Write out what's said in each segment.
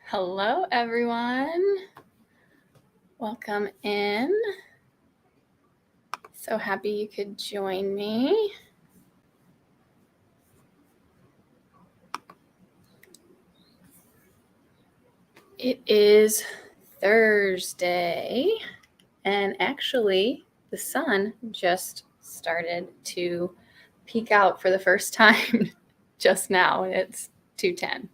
Hello, everyone. Welcome in. So happy you could join me. It is Thursday, and actually, the sun just started to peek out for the first time just now, and it's 2:10.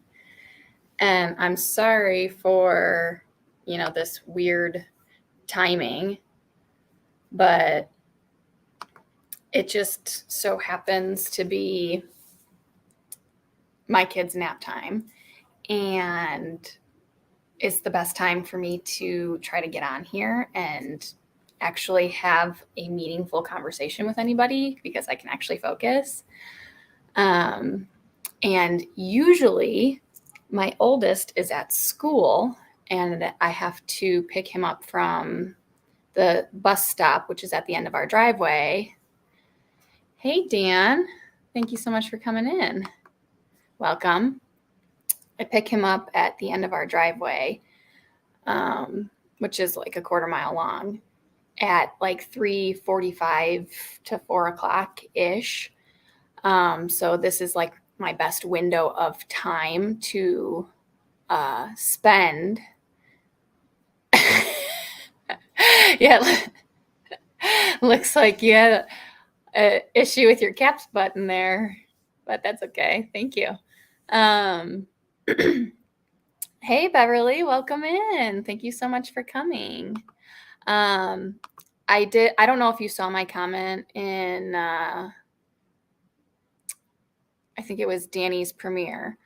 And I'm sorry for, this weird timing, but it just so happens to be my kids' nap time, and it's the best time for me to try to get on here and actually have a meaningful conversation with anybody because I can actually focus. And usually my oldest is at school and I have to pick him up from the bus stop, which is at the end of our driveway. Hey, Dan, thank you so much for coming in. Welcome. I pick him up at the end of our driveway, which is like a quarter mile long, at like 3:45 to 4 o'clock ish. So this is like my best window of time to spend. Yeah, looks like you had an issue with your caps button there, but that's okay. Thank you. Hey, Beverly, welcome in. Thank you so much for coming. I don't know if you saw my comment in, I think it was Danny's premiere,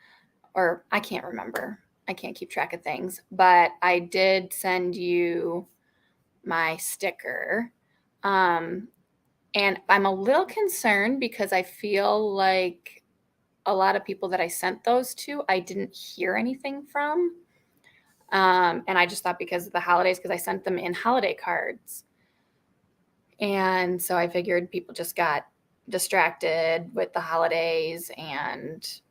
or I can't remember. I can't keep track of things, but I did send you my sticker. And I'm a little concerned because I feel like a lot of people that I sent those to, I didn't hear anything from. And I just thought because of the holidays, because I sent them in holiday cards. And so I figured people just got distracted with the holidays and,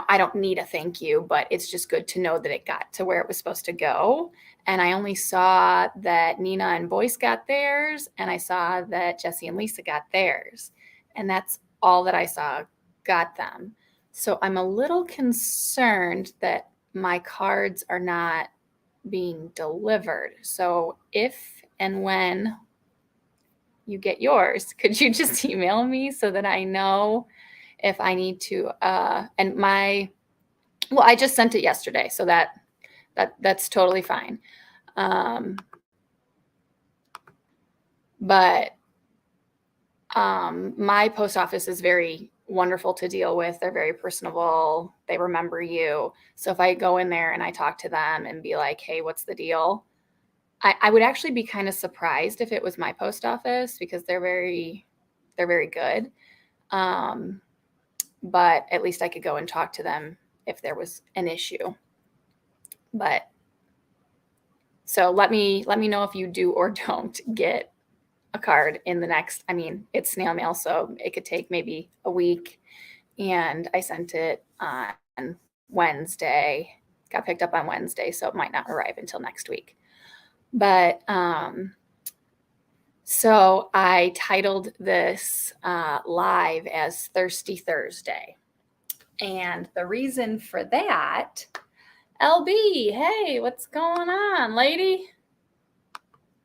I don't need a thank you, but it's just good to know that it got to where it was supposed to go. And I only saw that Nina and Boyce got theirs, and I saw that Jesse and Lisa got theirs. And that's all that I saw got them. So I'm a little concerned that my cards are not being delivered. So if and when you get yours, could you just email me so that I know if I need to, I just sent it yesterday, so that's totally fine. But my post office is very wonderful to deal with. They're very personable. They remember you. So if I go in there and I talk to them and be like, hey, what's the deal? I would actually be kind of surprised if it was my post office because they're very good. But at least I could go and talk to them if there was an issue. But so let me know if you do or don't get a card in the next, it's snail mail, so it could take maybe a week. And I sent it on Wednesday, got picked up on Wednesday, so it might not arrive until next week. But so I titled this live as Thirsty Thursday. And the reason for that, LB, hey, what's going on, lady?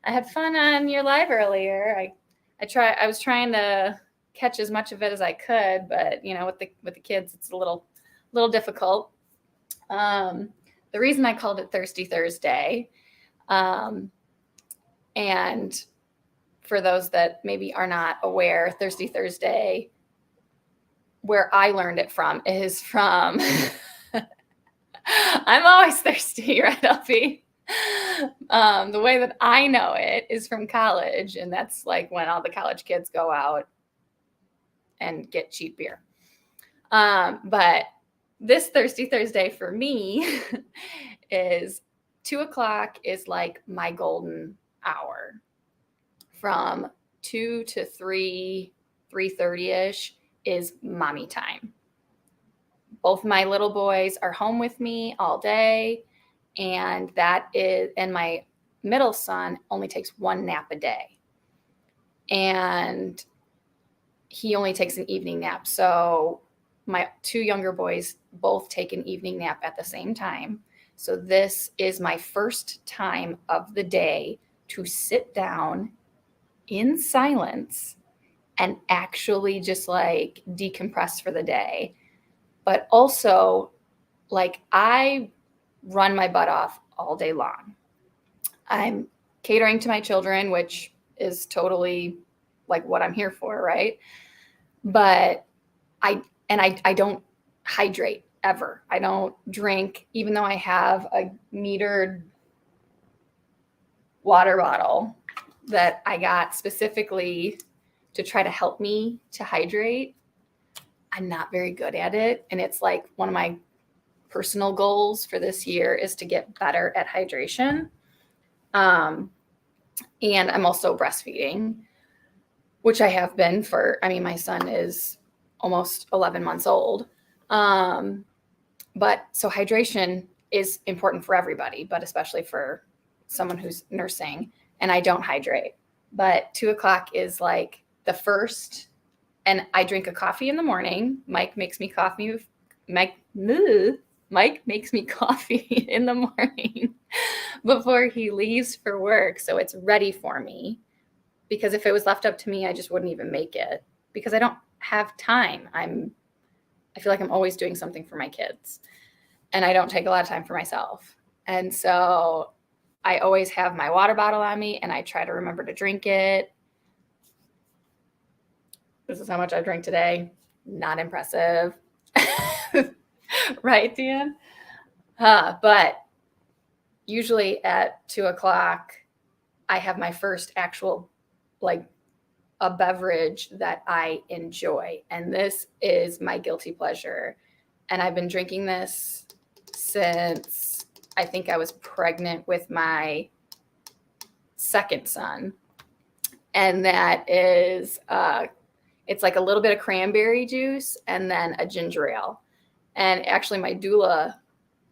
I had fun on your live earlier. I was trying to catch as much of it as I could, but with the kids, it's a little difficult. The reason I called it Thirsty Thursday, and for those that maybe are not aware, Thirsty Thursday, where I learned it from, is from I'm always thirsty, right, LP? The way that I know it is from college, and that's like when all the college kids go out and get cheap beer. But this Thirsty Thursday for me is 2 o'clock is like my golden hour. From 2 to 3, 3:30-ish is mommy time. Both my little boys are home with me all day, and my middle son only takes one nap a day. And he only takes an evening nap. So my two younger boys both take an evening nap at the same time. So this is my first time of the day to sit down in silence and actually just like decompress for the day. But also, like, I run my butt off all day long. I'm catering to my children, which is totally like what I'm here for, right? But I don't hydrate ever. I don't drink, even though I have a metered water bottle that I got specifically to try to help me to hydrate. I'm not very good at it. And it's like one of my personal goals for this year is to get better at hydration. And I'm also breastfeeding, which I have been my son is almost 11 months old. But so hydration is important for everybody, but especially for someone who's nursing, and I don't hydrate. But 2:00 is like the first, and I drink a coffee in the morning. Mike makes me coffee in the morning before he leaves for work. So it's ready for me, because if it was left up to me, I just wouldn't even make it, because I don't have time. I feel like I'm always doing something for my kids, and I don't take a lot of time for myself. And so I always have my water bottle on me, and I try to remember to drink it. This is how much I drank today. Not impressive. Right, Dan? But usually at 2:00, I have my first actual, like, a beverage that I enjoy. And this is my guilty pleasure. And I've been drinking this since I think I was pregnant with my second son. And that is, it's like a little bit of cranberry juice and then a ginger ale. And actually, my doula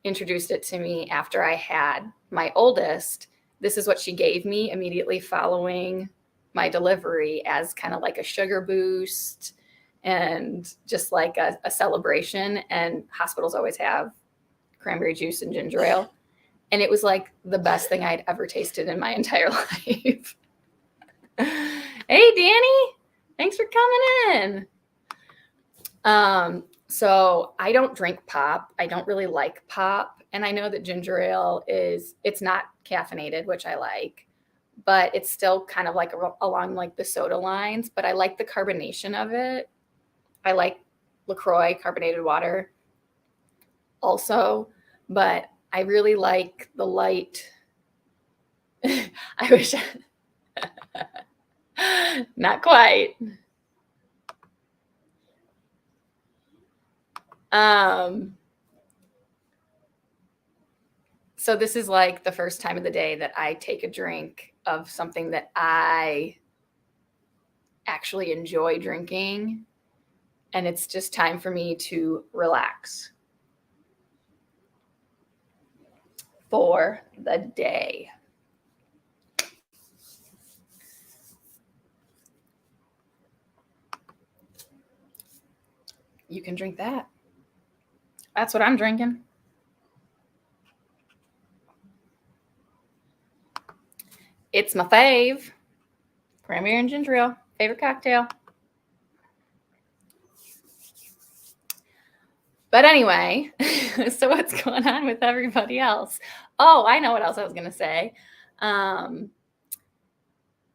introduced it to me after I had my oldest. This is what she gave me immediately following my delivery as kind of like a sugar boost and just like a celebration. And hospitals always have cranberry juice and ginger ale. And it was like the best thing I'd ever tasted in my entire life. Hey, Danny, thanks for coming in. So I don't drink pop. I don't really like pop. And I know that ginger ale it's not caffeinated, which I like, but it's still kind of like along like the soda lines, but I like the carbonation of it. I like LaCroix carbonated water also, but I really like the light. I wish not quite. So this is like the first time of the day that I take a drink of something that I actually enjoy drinking. And it's just time for me to relax for the day. You can drink that. That's what I'm drinking. It's my fave. Cranberry and ginger ale. Favorite cocktail. But anyway, so what's going on with everybody else? Oh, I know what else I was going to say.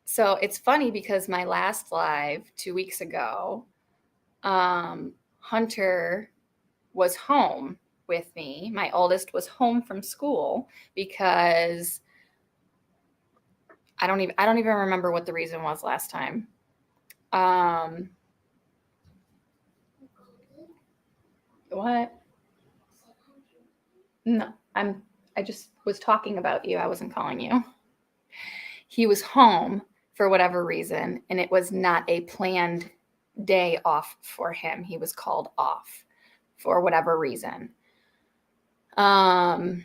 So it's funny because my last live 2 weeks ago, Hunter was home with me. My oldest was home from school because I don't even remember what the reason was last time. What? No, I just was talking about you. I wasn't calling you. He was home for whatever reason, and it was not a planned day off for him. He was called off. for whatever reason. And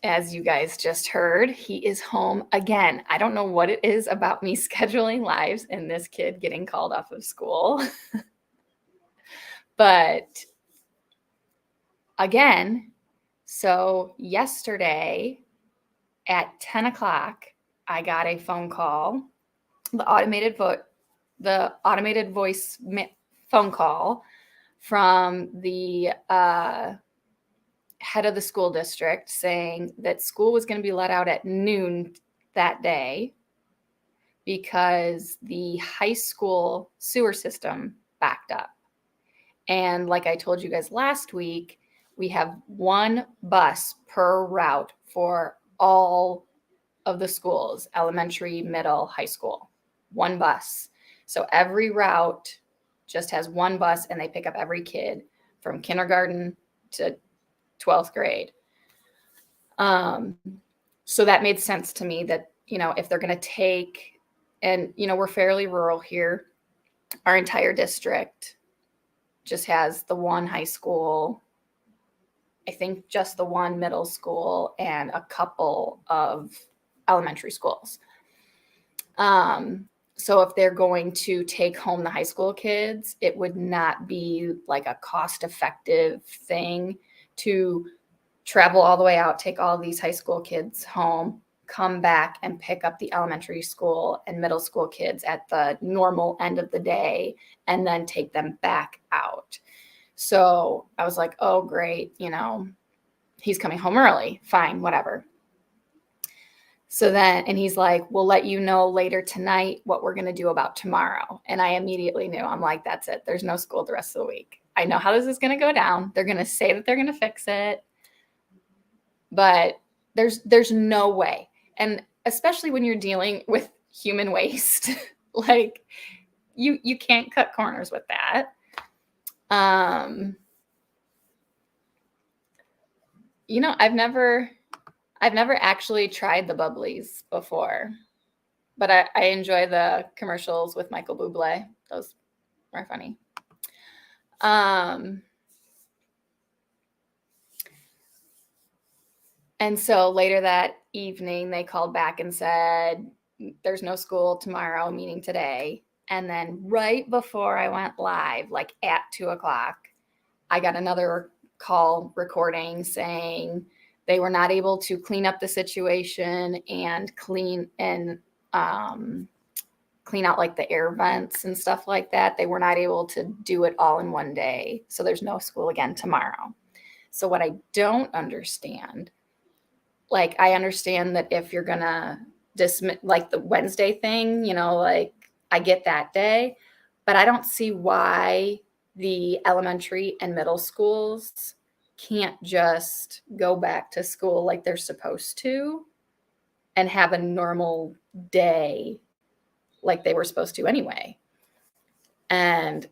as you guys just heard, he is home again. I don't know what it is about me scheduling lives and this kid getting called off of school. But again, so yesterday at 10 o'clock, I got a phone call, the automated voice phone call from the head of the school district saying that school was going to be let out at noon that day because the high school sewer system backed up. And like I told you guys last week, we have one bus per route for all of the schools, elementary, middle, high school, one bus. So every route just has one bus and they pick up every kid from kindergarten to 12th grade. So that made sense to me that, if they're going to take, and, we're fairly rural here. Our entire district just has the one high school, I think just the one middle school, and a couple of elementary schools. So if they're going to take home the high school kids, it would not be like a cost-effective thing to travel all the way out, take all these high school kids home, come back and pick up the elementary school and middle school kids at the normal end of the day and then take them back out. So I was like, oh, great. He's coming home early. Fine, whatever. So then, and he's like, we'll let you know later tonight what we're going to do about tomorrow. And I immediately knew, I'm like, that's it. There's no school the rest of the week. I know how this is going to go down. They're going to say that they're going to fix it, but there's no way. And especially when you're dealing with human waste, like you can't cut corners with that. I've never actually tried the bubblies before, but I enjoy the commercials with Michael Bublé. Those are funny. And so later that evening, they called back and said, there's no school tomorrow, meaning today. And then right before I went live, like at 2:00, I got another call recording saying they were not able to clean up the situation and clean out like the air vents and stuff like that. They were not able to do it all in one day. So there's no school again tomorrow. So what I don't understand, like I understand that if you're going to dismiss like the Wednesday thing, like I get that day, but I don't see why the elementary and middle schools can't just go back to school like they're supposed to and have a normal day like they were supposed to anyway. And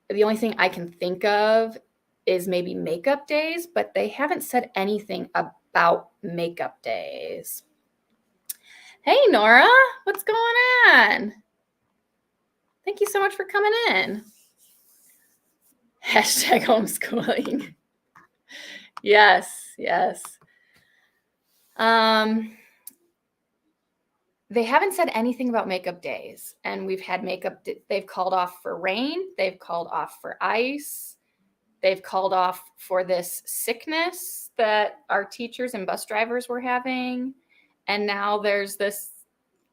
the only thing I can think of is maybe makeup days, but they haven't said anything about makeup days. Hey, Nora, what's going on? Thank you so much for coming in. Hashtag homeschooling. Yes. They haven't said anything about makeup days, and we've had they've called off for rain. They've called off for ice. They've called off for this sickness that our teachers and bus drivers were having. And now there's this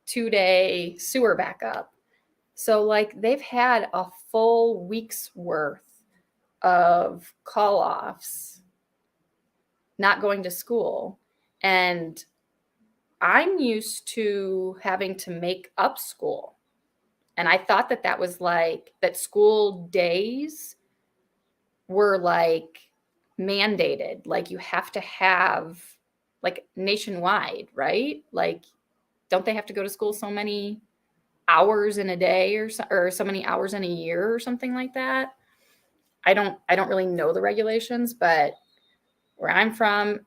2-day sewer backup. So like they've had a full week's worth of call-offs, not going to school. And I'm used to having to make up school. And I thought that was like that school days were like mandated. Like you have to have like nationwide, right? Like, don't they have to go to school so many hours in a day or so many hours in a year or something like that? I don't really know the regulations, but where I'm from,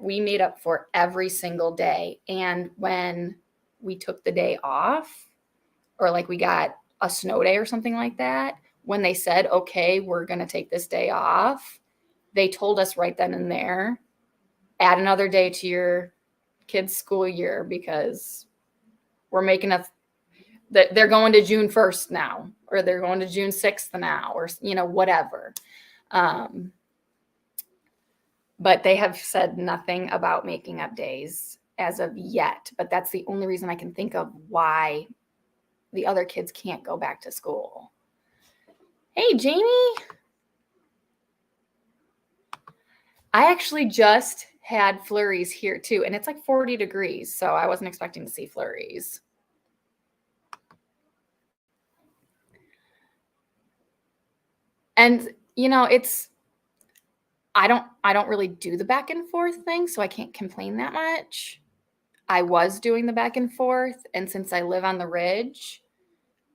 we made up for every single day. And when we took the day off, or like we got a snow day or something like that, when they said, okay, we're going to take this day off, they told us right then and there, add another day to your kids' school year because we're making that they're going to June 1st now, or they're going to June 6th now, or, whatever. But they have said nothing about making up days as of yet. But that's the only reason I can think of why the other kids can't go back to school. Hey, Jamie. I actually just had flurries here too, and it's like 40 degrees, so I wasn't expecting to see flurries. And I don't really do the back and forth thing, so I can't complain that much. I was doing the back and forth, and since I live on the ridge,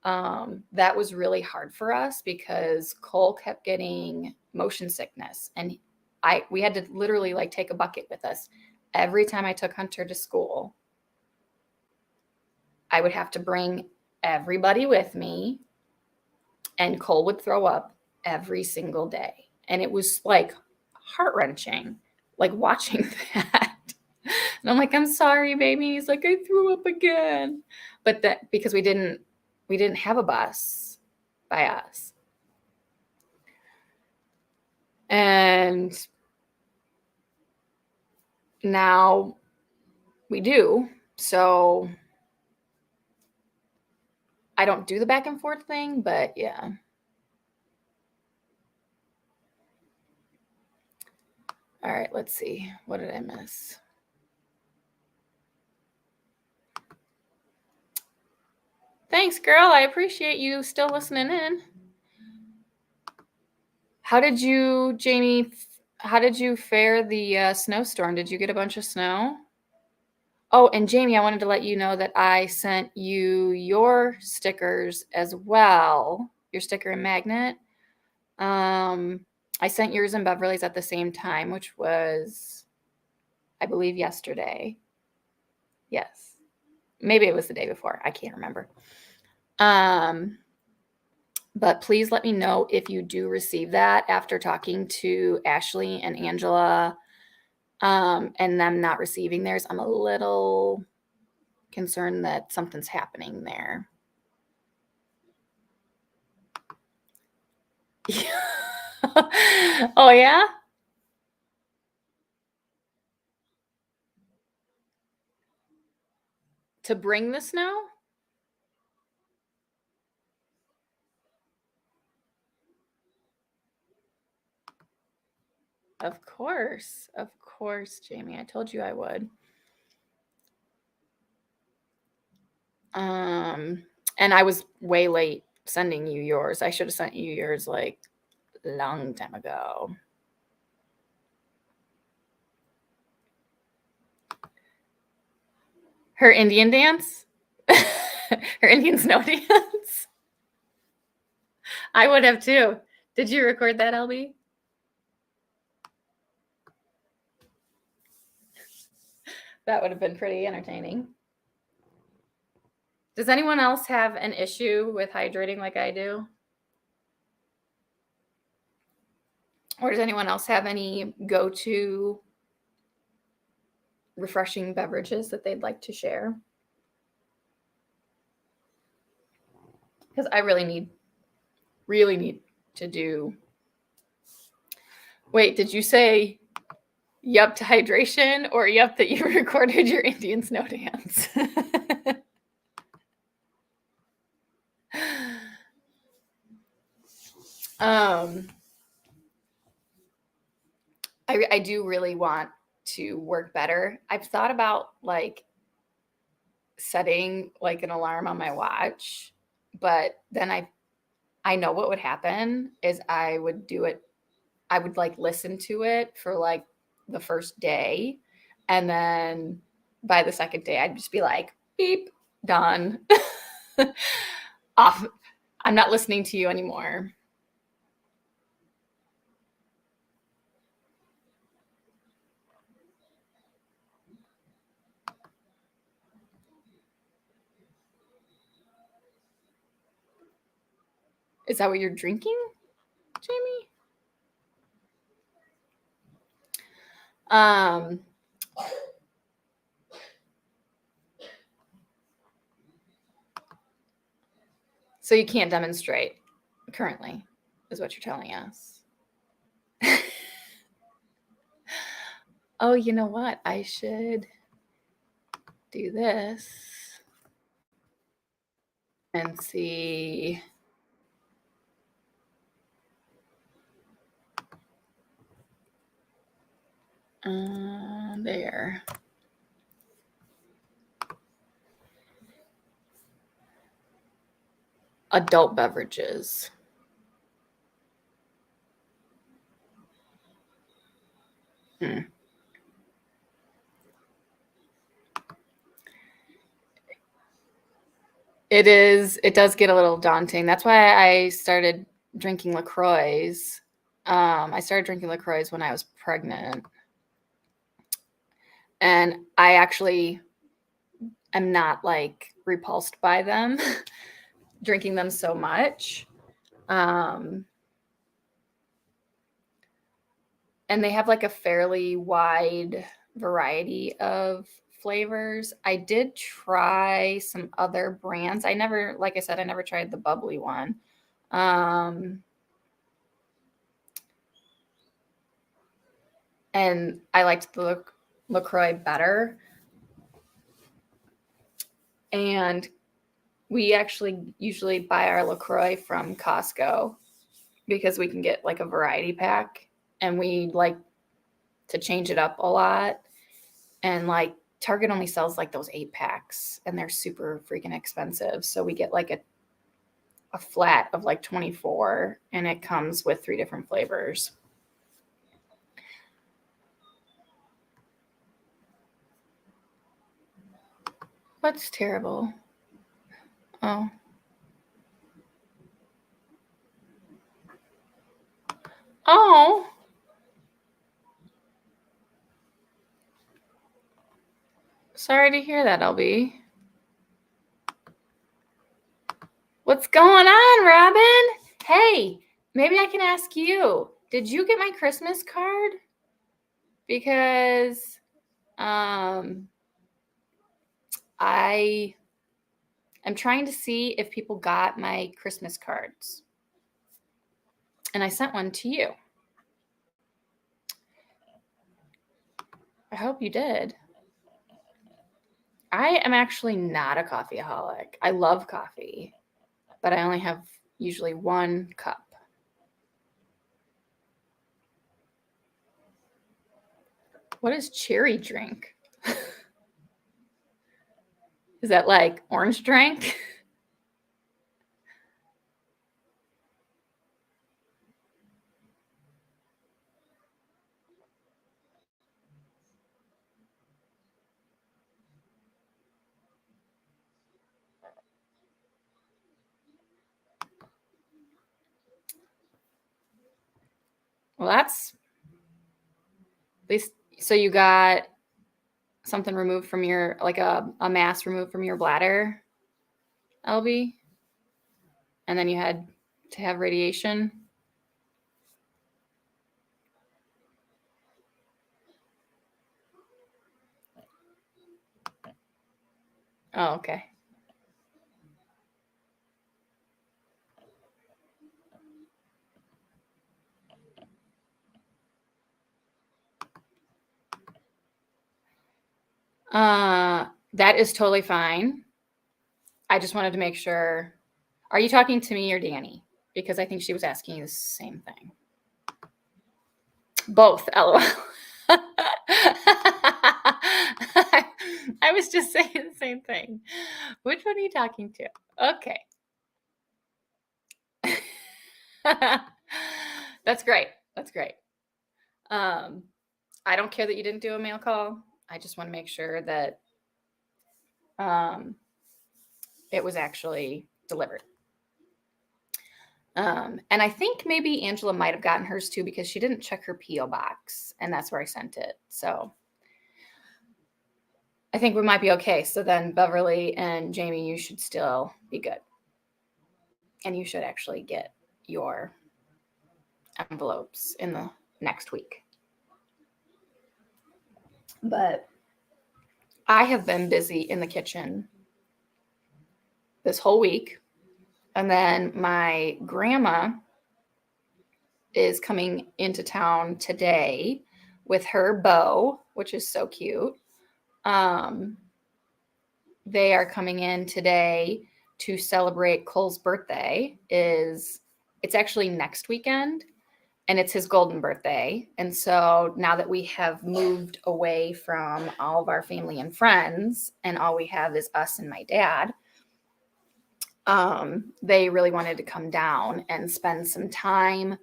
that was really hard for us because Cole kept getting motion sickness, and we had to literally like take a bucket with us every time I took Hunter to school. I would have to bring everybody with me, and Cole would throw up every single day, and it was like heart-wrenching, like watching that. And I'm like, I'm sorry, baby. And he's like, I threw up again. But that because we didn't have a bus by us. And now we do. So I don't do the back and forth thing, but yeah. All right, let's see. What did I miss? Thanks, girl. I appreciate you still listening in. How did you, Jamie, fare the snowstorm? Did you get a bunch of snow? Oh, and Jamie, I wanted to let you know that I sent you your stickers as well, your sticker and magnet. I sent yours and Beverly's at the same time, which was, I believe, yesterday. Yes. Maybe it was the day before. I can't remember. But please let me know if you do receive that after talking to Ashley and Angela, and them not receiving theirs. I'm a little concerned that something's happening there. Oh, yeah? To bring the snow? Of course, Jamie. I told you I would. And I was way late sending you yours. I should have sent you yours like a long time ago. Her Indian dance? Her Indian snow dance? I would have too. Did you record that, LB? That would have been pretty entertaining. Does anyone else have an issue with hydrating like I do? Or does anyone else have any go-to refreshing beverages that they'd like to share? Because I really need to do. Wait, did you say yup to hydration or yup that you recorded your Indian snow dance? I do really want to work better. I've thought about like setting like an alarm on my watch, but then I know what would happen is I would do it. I would like listen to it for like the first day, and then by the second day I'd just be like, beep, done. Off. I'm not listening to you anymore. Is that what you're drinking, Jamie? So you can't demonstrate currently, is what you're telling us. Oh, you know what? I should do this and see. There. Adult beverages. It is. It does get a little daunting. That's why I started drinking LaCroix. I started drinking LaCroix when I was pregnant. And I actually am not like repulsed by them, drinking them so much. And they have like a fairly wide variety of flavors. I did try some other brands. I never, like I said, I never tried the bubbly one. And I liked the LaCroix better. And we actually usually buy our LaCroix from Costco because we can get like a variety pack, and we like to change it up a lot. And like Target only sells like those 8-packs, and they're super freaking expensive. So we get like a flat of like 24, and it comes with 3 different flavors. What's terrible? Oh. Oh. Sorry to hear that, LB. What's going on, Robin? Hey, maybe I can ask you. Did you get my Christmas card? Because I am trying to see if people got my Christmas cards. And I sent one to you. I hope you did. I am actually not a coffeeaholic. I love coffee, but I only have usually 1 cup. What is cherry drink? Is that like orange drink? Well, that's at least. So you got something removed from your, like a mass removed from your bladder, LB? And then you had to have radiation? Oh, okay. That is totally fine. I just wanted to make sure. Are you talking to me or Danny? Because I think she was asking you the same thing. Both, LOL. I was just saying the same thing. Which one are you talking to? Okay. That's great. That's great. I don't care that you didn't do a mail call. I just want to make sure that it was actually delivered. And I think maybe Angela might have gotten hers too, because she didn't check her P.O. box, and that's where I sent it. So I think we might be okay. So then Beverly and Jamie, you should still be good. And you should actually get your envelopes in the next week. But I have been busy in the kitchen this whole week. And then my grandma is coming into town today with her beau, which is so cute. They are coming in today to celebrate Cole's birthday. It's actually next weekend, and it's his golden birthday. And so now that we have moved away from all of our family and friends, and all we have is us and my dad, they really wanted to come down and spend some time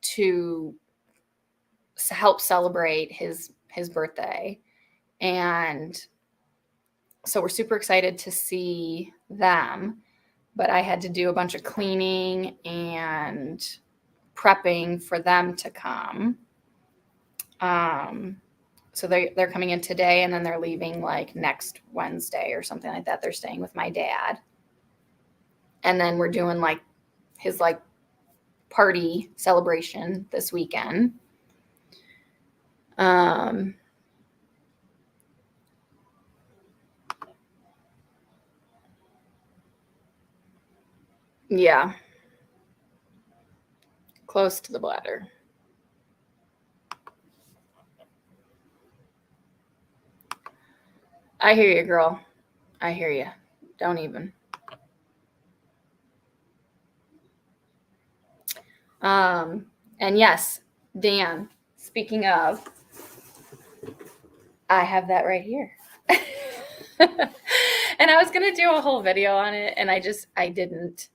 to help celebrate his birthday. And so we're super excited to see them, but I had to do a bunch of cleaning and prepping for them to come. So they're coming in today, and then they're leaving like next Wednesday or something like that. They're staying with my dad. And then we're doing like his like party celebration this weekend. Yeah. Close to the bladder. I hear you, girl. I hear you. Don't even. And yes, Dan, speaking of, I have that right here. And I was going to do a whole video on it, and I didn't.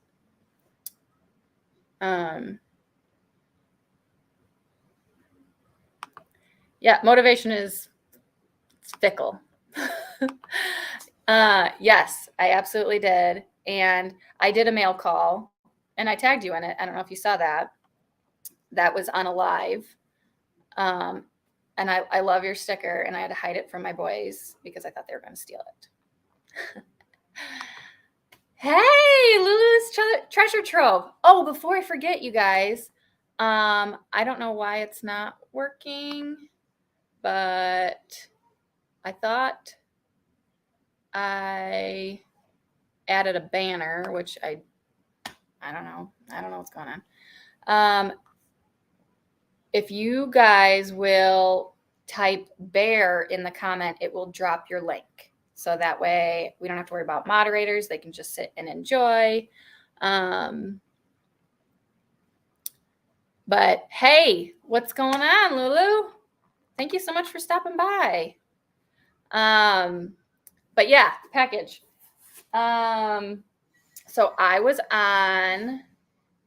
Yeah, motivation is fickle. Yes, I absolutely did. And I did a mail call, and I tagged you in it. I don't know if you saw that. That was on a live. And I love your sticker, and I had to hide it from my boys because I thought they were going to steal it. Hey, Lulu's treasure trove. Oh, before I forget, you guys, I don't know why it's not working, but I thought I added a banner, which I don't know. I don't know what's going on. If you guys will type bear in the comment, it will drop your link. So that way we don't have to worry about moderators. They can just sit and enjoy. But hey, what's going on, Lulu? Thank you so much for stopping by. But yeah, package. So I was on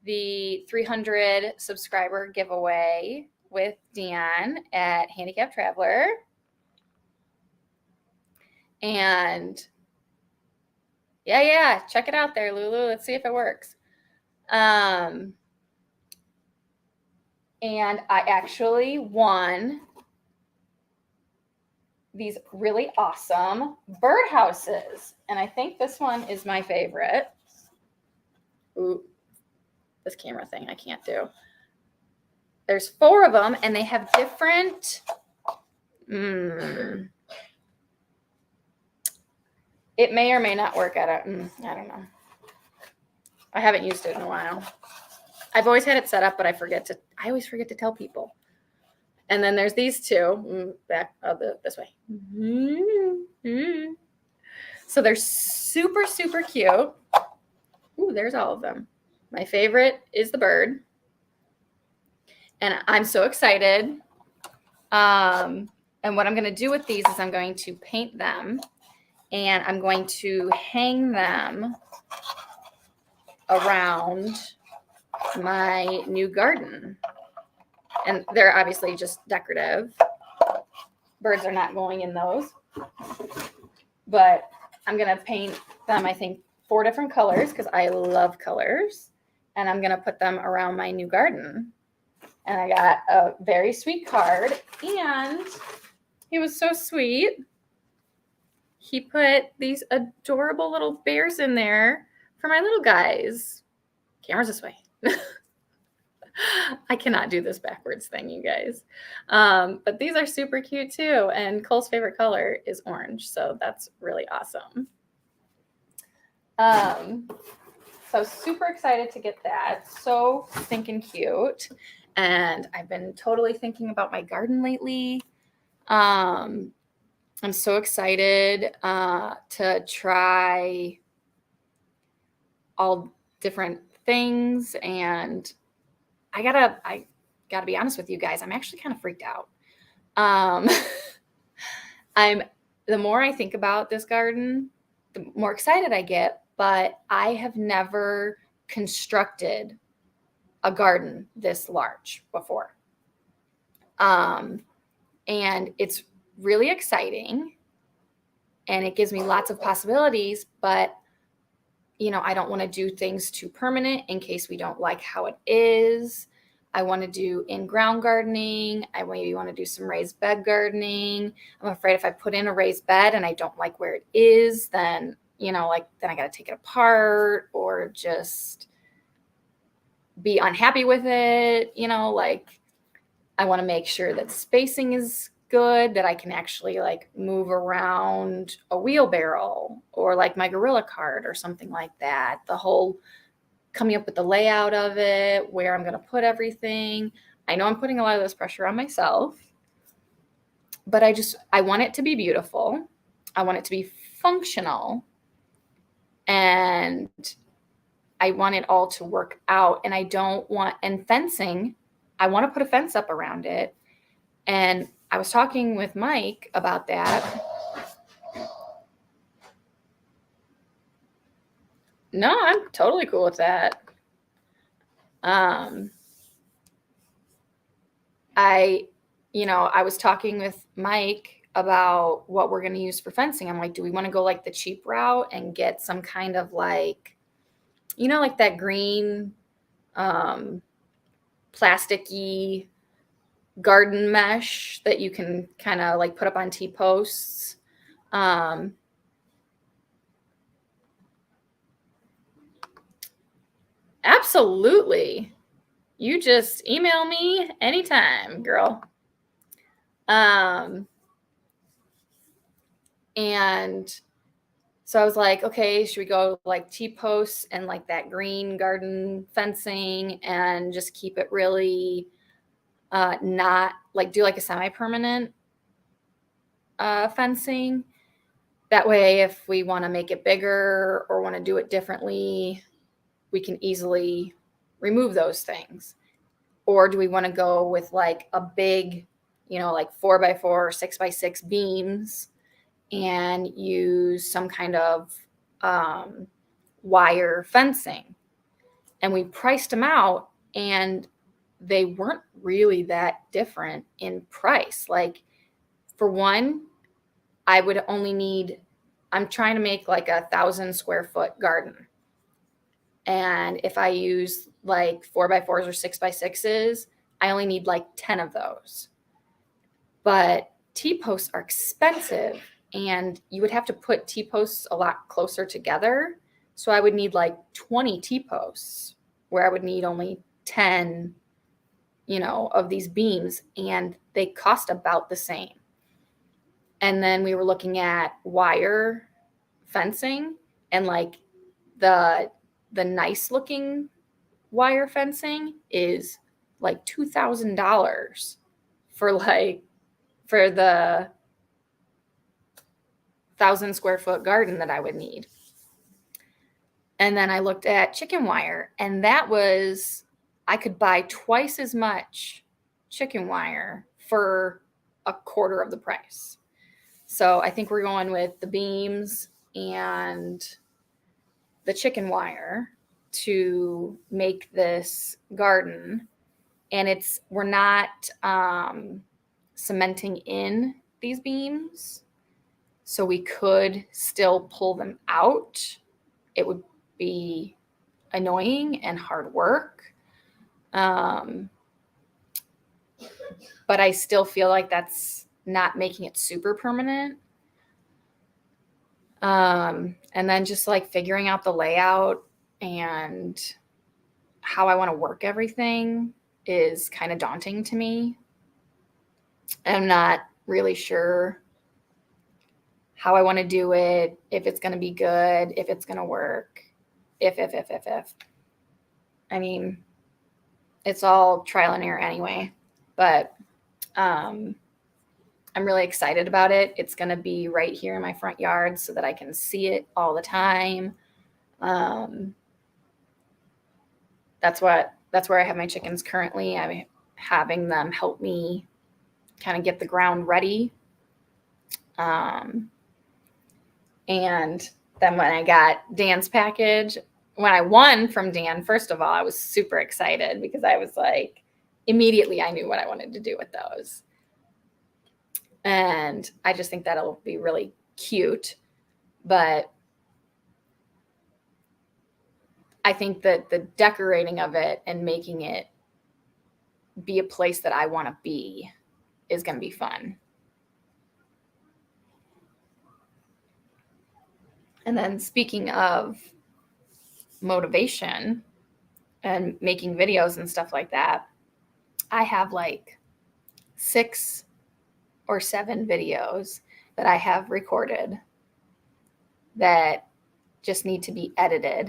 the 300 subscriber giveaway with Dan at Handicap Traveler. And yeah, check it out there, Lulu. Let's see if it works. And I actually won these really awesome birdhouses. And I think this one is my favorite. Ooh, this camera thing I can't do. There's 4 of them, and they have different... It may or may not work. I don't know. I haven't used it in a while. I've always had it set up, but I always forget to tell people. And then there's these 2 back this way. So they're super, super cute. Ooh, there's all of them. My favorite is the bird. And I'm so excited. And what I'm going to do with these is I'm going to paint them, and I'm going to hang them around my new garden. And they're obviously just decorative. Birds are not going in those. But I'm going to paint them, I think, 4 different colors because I love colors. And I'm going to put them around my new garden. And I got a very sweet card. And he was so sweet. He put these adorable little bears in there for my little guys. Camera's this way. I cannot do this backwards thing, you guys. But these are super cute too. And Cole's favorite color is orange. So that's really awesome. So super excited to get that. So stinking cute. And I've been totally thinking about my garden lately. I'm so excited to try all different things, and I gotta be honest with you guys. I'm actually kind of freaked out. The more I think about this garden, the more excited I get. But I have never constructed a garden this large before, and it's really exciting, and it gives me lots of possibilities. But I don't want to do things too permanent in case we don't like how it is. I want to do in-ground gardening. I maybe want to do some raised bed gardening. I'm afraid if I put in a raised bed and I don't like where it is, then, then I got to take it apart or just be unhappy with it. I want to make sure that spacing is good, that I can actually move around a wheelbarrow or my gorilla cart or something like that. The whole coming up with the layout of it, where I'm going to put everything. I know I'm putting a lot of this pressure on myself, but I want it to be beautiful. I want it to be functional, and I want it all to work out. And fencing, I want to put a fence up around it. And I was talking with Mike about that. No, I'm totally cool with that. I was talking with Mike about what we're going to use for fencing. I'm like, do we want to go the cheap route and get some kind of that green, plasticky garden mesh that you can kind of put up on T-posts. Absolutely. You just email me anytime, girl. And so I was like, okay, should we go T-posts and that green garden fencing and just keep it really not do a semi-permanent fencing. That way, if we want to make it bigger or want to do it differently, we can easily remove those things. Or do we want to go with a big, 4x4 or 6x6 beams and use some kind of wire fencing? And we priced them out, and they weren't really that different in price. For one, I would only need, I'm trying to make 1,000 square foot garden. And if I use 4x4s or 6x6s, I only need 10 of those. But T-posts are expensive, and you would have to put T-posts a lot closer together. So I would need 20 T-posts, where I would need only 10, of these beams, and they cost about the same. And then we were looking at wire fencing, and the nice looking wire fencing is $2,000 for the 1,000 square foot garden that I would need. And then I looked at chicken wire, and I could buy twice as much chicken wire for a quarter of the price. So I think we're going with the beams and the chicken wire to make this garden. And we're not cementing in these beams, so we could still pull them out. It would be annoying and hard work. But I still feel like that's not making it super permanent. And then just figuring out the layout and how I want to work everything is kind of daunting to me. I'm not really sure how I want to do it, if it's going to be good, if it's going to work, if. I mean, it's all trial and error anyway, but I'm really excited about it. It's going to be right here in my front yard so that I can see it all the time. That's where I have my chickens currently. I'm having them help me kind of get the ground ready. And then when I got Dan's package, when I won from Dan, first of all, I was super excited because I was like, immediately I knew what I wanted to do with those. And I just think that'll be really cute. But I think that the decorating of it and making it be a place that I want to be is going to be fun. And then speaking of motivation and making videos and stuff like that, I have like 6 or 7 videos that I have recorded that just need to be edited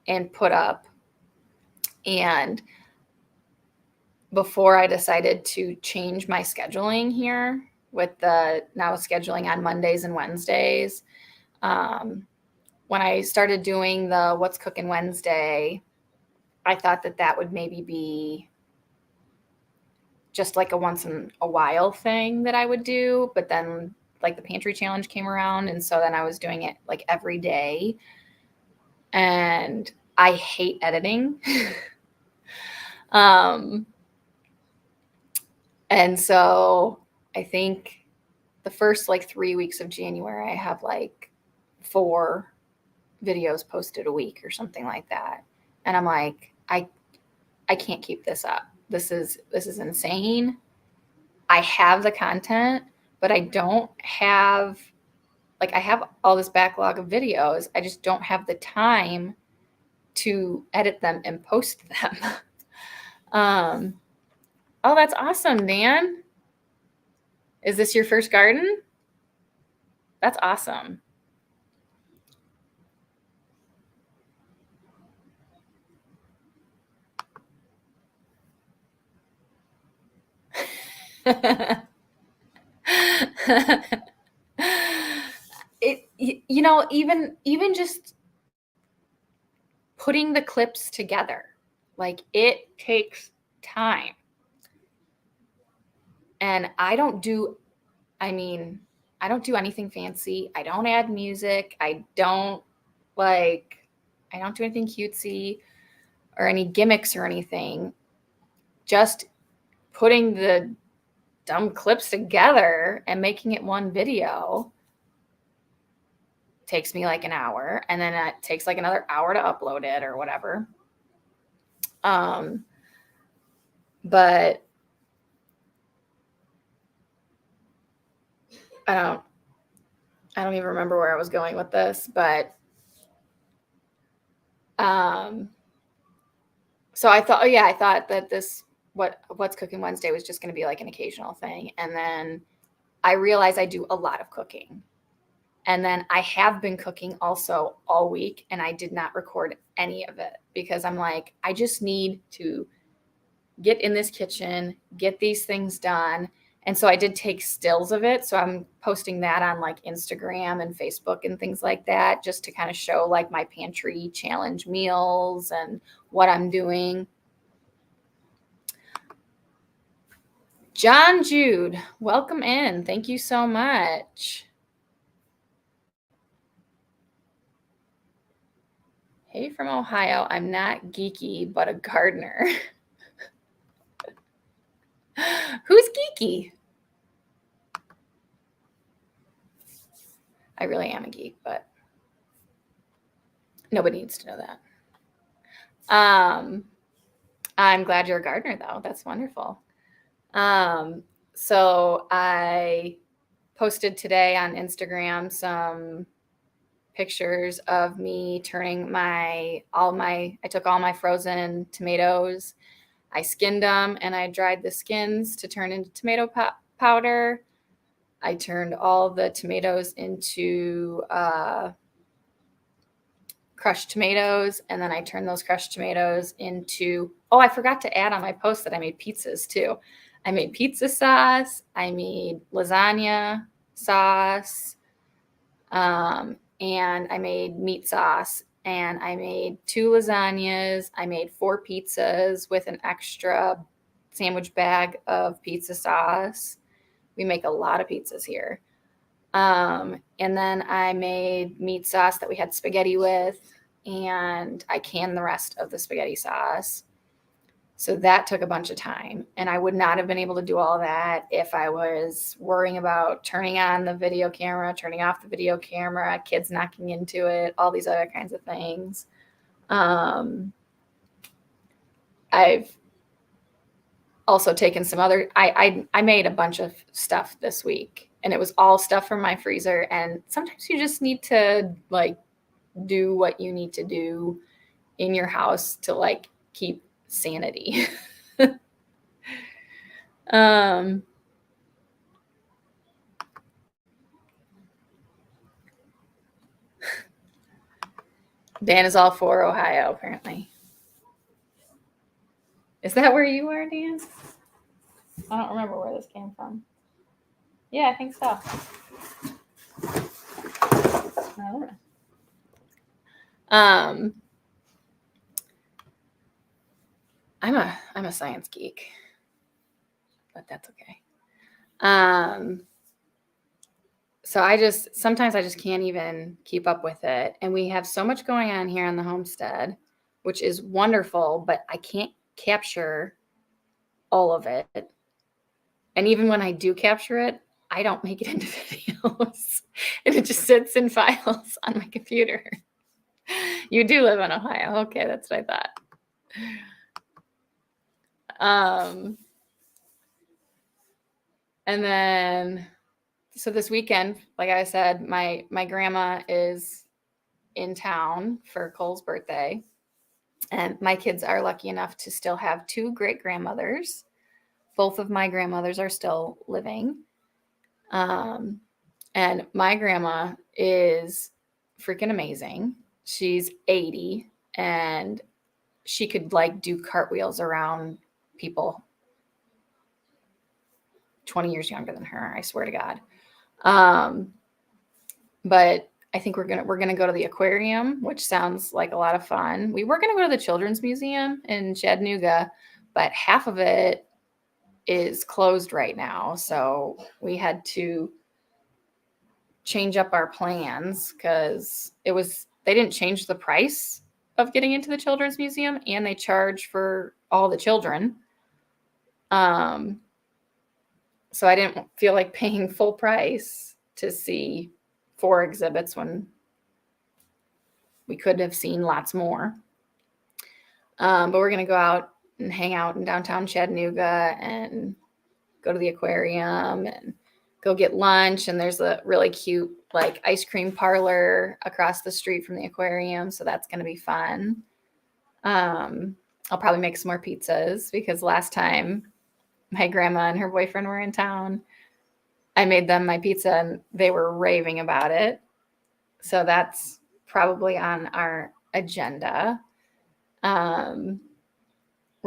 and put up. And before I decided to change my scheduling here with the now scheduling on Mondays and Wednesdays, when I started doing the What's Cooking Wednesday, I thought that would maybe be just like a once in a while thing that I would do. But then like the pantry challenge came around. And so then I was doing it like every day. And I hate editing. And so I think the first like 3 weeks of January, I have like 4 videos posted a week or something like that. And I'm like, I can't keep this up. This is insane. I have the content, but I don't have, like, I have all this backlog of videos. I just don't have the time to edit them and post them. Oh, that's awesome, Dan. Is this your first garden? That's awesome. Even just putting the clips together, like, it takes time. And I don't do anything fancy. I don't add music. I don't do anything cutesy or any gimmicks or anything. Just putting the dumb clips together and making it one video takes me like an hour, and then it takes like another hour to upload it or whatever. But I don't even remember where I was going with this, but so I thought that this What's Cooking Wednesday was just going to be like an occasional thing. And then I realized I do a lot of cooking. And then I have been cooking also all week, and I did not record any of it because I'm like, I just need to get in this kitchen, get these things done. And so I did take stills of it. So I'm posting that on like Instagram and Facebook and things like that, just to kind of show like my pantry challenge meals and what I'm doing. John Jude, welcome in. Thank you so much. Hey, from Ohio. I'm not geeky, but a gardener. Who's geeky? I really am a geek, but nobody needs to know that. I'm glad you're a gardener, though. That's wonderful. So I posted today on Instagram some pictures of me turning I took all my frozen tomatoes, I skinned them, and I dried the skins to turn into tomato powder. I turned all the tomatoes into crushed tomatoes, and then I turned those crushed tomatoes into, oh, I forgot to add on my post that I made pizzas too. I made pizza sauce, I made lasagna sauce, and I made meat sauce, and I made 2 lasagnas, I made 4 pizzas with an extra sandwich bag of pizza sauce. We make a lot of pizzas here. And then I made meat sauce that we had spaghetti with, and I canned the rest of the spaghetti sauce. So that took a bunch of time, and I would not have been able to do all that if I was worrying about turning on the video camera, turning off the video camera, kids knocking into it, all these other kinds of things. I've also taken some other, I made a bunch of stuff this week, and it was all stuff from my freezer. And sometimes you just need to like do what you need to do in your house to like keep sanity. Dan is all for Ohio, apparently. Is that where you are, Dan? I don't remember where this came from. Yeah, I think so. I'm a science geek, but that's okay. So sometimes I just can't even keep up with it. And we have so much going on here on the homestead, which is wonderful, but I can't capture all of it. And even when I do capture it, I don't make it into videos, and it just sits in files on my computer. You do live in Ohio. Okay, that's what I thought. And then, so this weekend, like I said, my grandma is in town for Cole's birthday, and my kids are lucky enough to still have 2 great grandmothers. Both of my grandmothers are still living. And my grandma is freaking amazing. She's 80, and she could like do cartwheels around people 20 years younger than her. I swear to God. But I think we're gonna go to the aquarium, which sounds like a lot of fun. We were gonna go to the Children's Museum in Chattanooga, but half of it is closed right now. So we had to change up our plans because they didn't change the price of getting into the Children's Museum, and they charge for all the children. So I didn't feel like paying full price to see 4 exhibits when we could have seen lots more. But we're going to go out and hang out in downtown Chattanooga and go to the aquarium and go get lunch. And there's a really cute like ice cream parlor across the street from the aquarium. So that's going to be fun. I'll probably make some more pizzas because last time my grandma and her boyfriend were in town, I made them my pizza and they were raving about it. So that's probably on our agenda. We're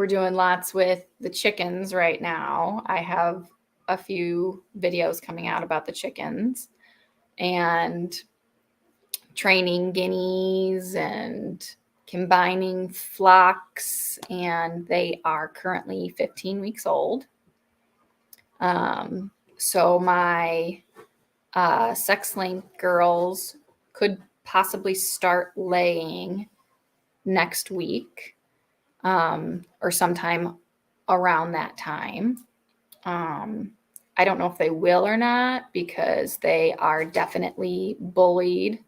doing lots with the chickens right now. I have a few videos coming out about the chickens and training guineas and combining flocks, and they are currently 15 weeks old. So my sex-link girls could possibly start laying next week, or sometime around that time. I don't know if they will or not because they are definitely bullied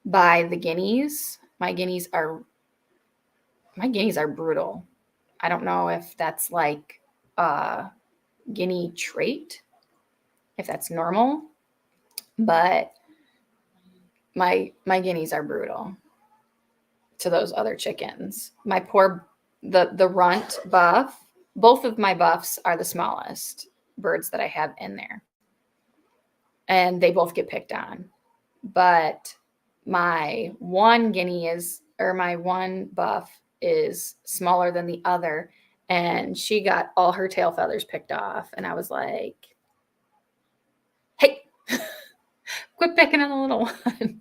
by the guineas. My guineas are brutal. I don't know if that's like a guinea trait, if that's normal, but my guineas are brutal to those other chickens. My poor the runt buff, both of my buffs are the smallest birds that I have in there. And they both get picked on. But my one buff is smaller than the other, and she got all her tail feathers picked off, and I was like, hey, quit picking on the little one.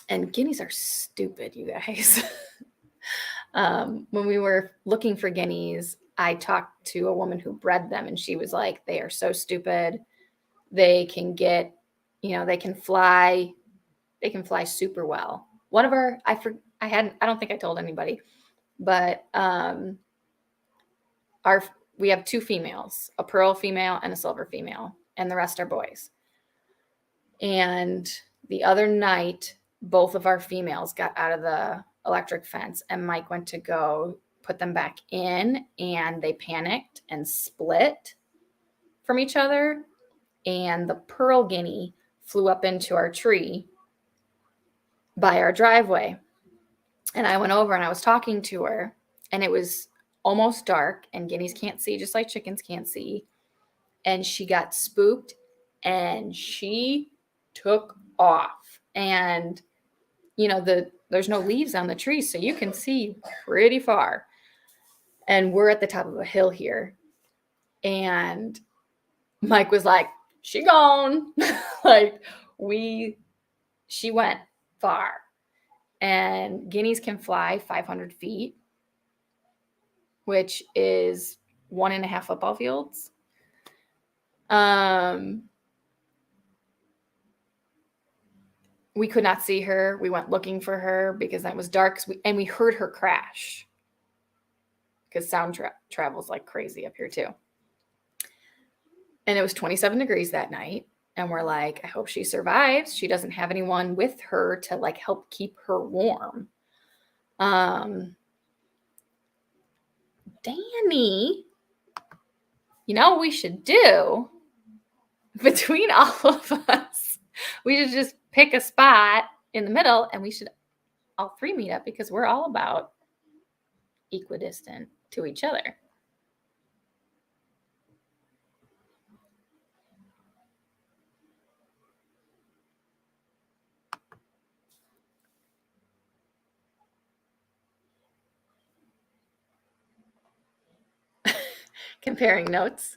And guineas are stupid, you guys. When we were looking for guineas, I talked to a woman who bred them, and she was like, they are so stupid. They can get, they can fly super well. One of our, I don't think I told anybody, but we have 2 females, a pearl female and a silver female, and the rest are boys. And the other night, both of our females got out of the electric fence, and Mike went to go put them back in, and they panicked and split from each other. And the pearl guinea flew up into our tree by our driveway. And I went over and I was talking to her, and it was almost dark, and guineas can't see just like chickens can't see. And she got spooked and she took off. And there's no leaves on the tree, so you can see pretty far. And we're at the top of a hill here. And Mike was like, she gone. She went far. And guineas can fly 500 feet, which is 1.5 football fields. We could not see her. We went looking for her because it was dark, and we heard her crash because sound travels like crazy up here too. And it was 27 degrees that night. And we're like, I hope she survives. She doesn't have anyone with her to help keep her warm. Danny, what we should do between all of us? We should just pick a spot in the middle, and we should all 3 meet up, because we're all about equidistant to each other. Comparing notes.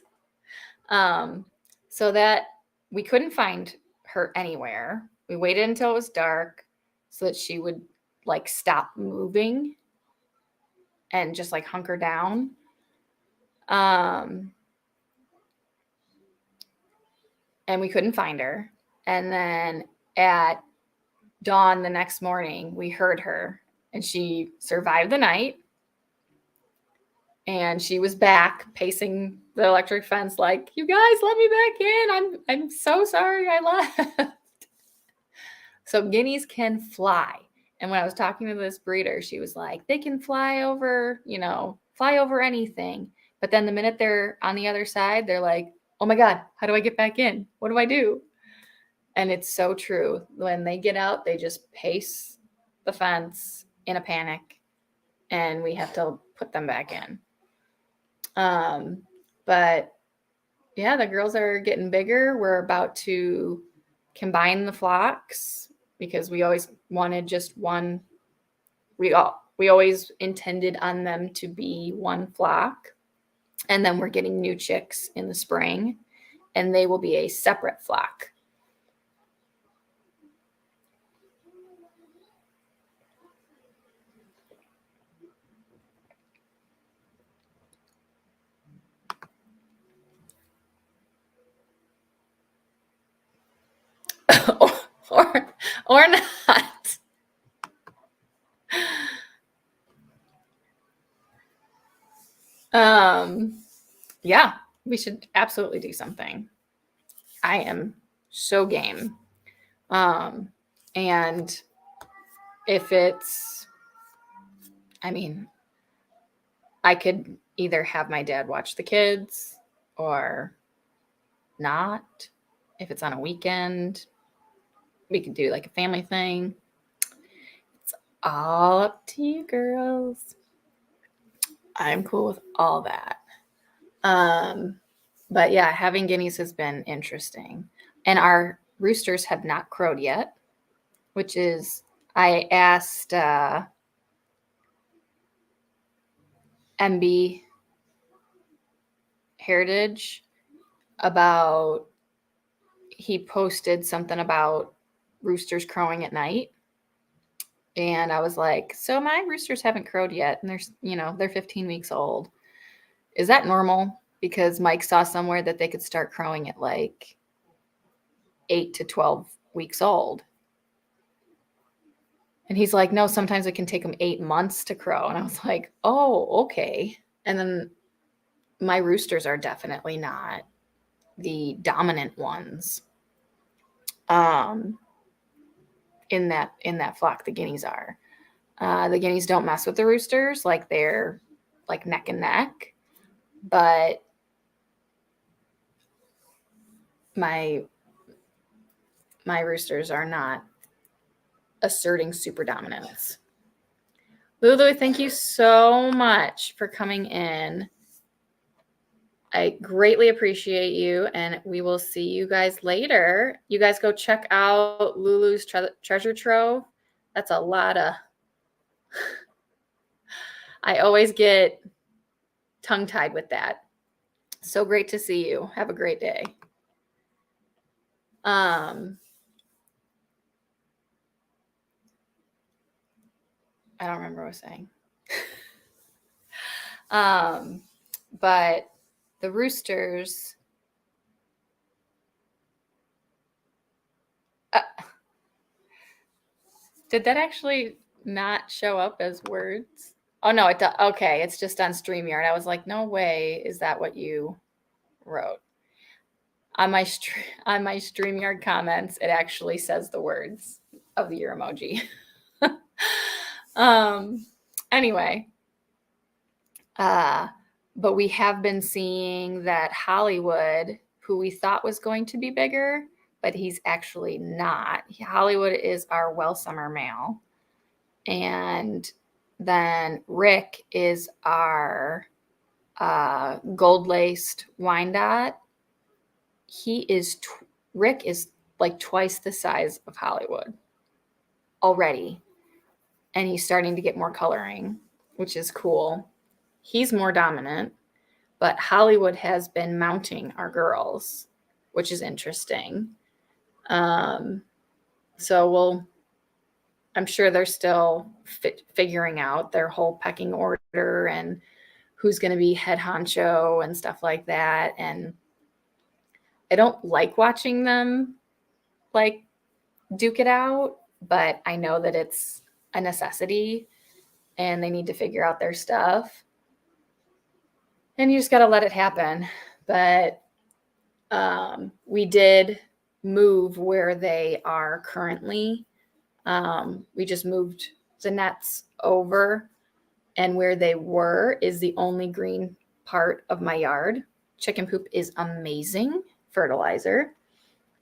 So that we couldn't find her anywhere. We waited until it was dark so that she would stop moving and just hunker down. And we couldn't find her. And then at dawn the next morning, we heard her, and she survived the night. And she was back pacing the electric fence like, you guys, let me back in. I'm so sorry I left. So guineas can fly. And when I was talking to this breeder, she was like, they can fly over anything. But then the minute they're on the other side, they're like, oh my God, how do I get back in? What do I do? And it's so true. When they get out, they just pace the fence in a panic, and we have to put them back in. But yeah, the girls are getting bigger. We're about to combine the flocks because we always wanted just one. We always intended on them to be one flock. And then we're getting new chicks in the spring, and they will be a separate flock. or not. Yeah, we should absolutely do something. I am so game. And if it's, I could either have my dad watch the kids or not. if it's on a weekend, we could do like a family thing. It's all up to you, girls. I'm cool with all that. But yeah, having guineas has been interesting. And our roosters have not crowed yet, which is, I asked MB Heritage about, he posted something about roosters crowing at night. And I was like, so my roosters haven't crowed yet. And they're 15 weeks old. Is that normal? Because Mike saw somewhere that they could start crowing at like 8 to 12 weeks old. And he's like, no, sometimes it can take them 8 months to crow. And I was like, oh, okay. And then my roosters are definitely not the dominant ones in that flock. The guineas are. The guineas don't mess with the roosters, like they're like neck and neck. But my roosters are not asserting super dominance. Lulu, thank you so much for coming in. I greatly appreciate you, and we will see you guys later. You guys go check out Lulu's treasure trove. That's a lot of... I always get tongue-tied with that. So great to see you. Have a great day. I don't remember what I was saying. But the roosters... did that actually not show up as words? Oh, no, it does. Okay, it's just on StreamYard. I was like, no way is that what you wrote. On my StreamYard comments, it actually says the words of the ear emoji. Anyway, but we have been seeing that Hollywood, who we thought was going to be bigger, but he's actually not. Hollywood is our well summer male. And then Rick is our gold-laced Wyandotte. Rick is like twice the size of Hollywood already. And he's starting to get more coloring, which is cool. He's more dominant, but Hollywood has been mounting our girls, which is interesting. So I'm sure they're still figuring out their whole pecking order and who's going to be head honcho and stuff like that. And I don't like watching them like duke it out, but I know that it's a necessity and they need to figure out their stuff. And you just got to let it happen. But we did move where they are currently. We just moved the nets over, and where they were is the only green part of my yard. Chicken poop is amazing fertilizer.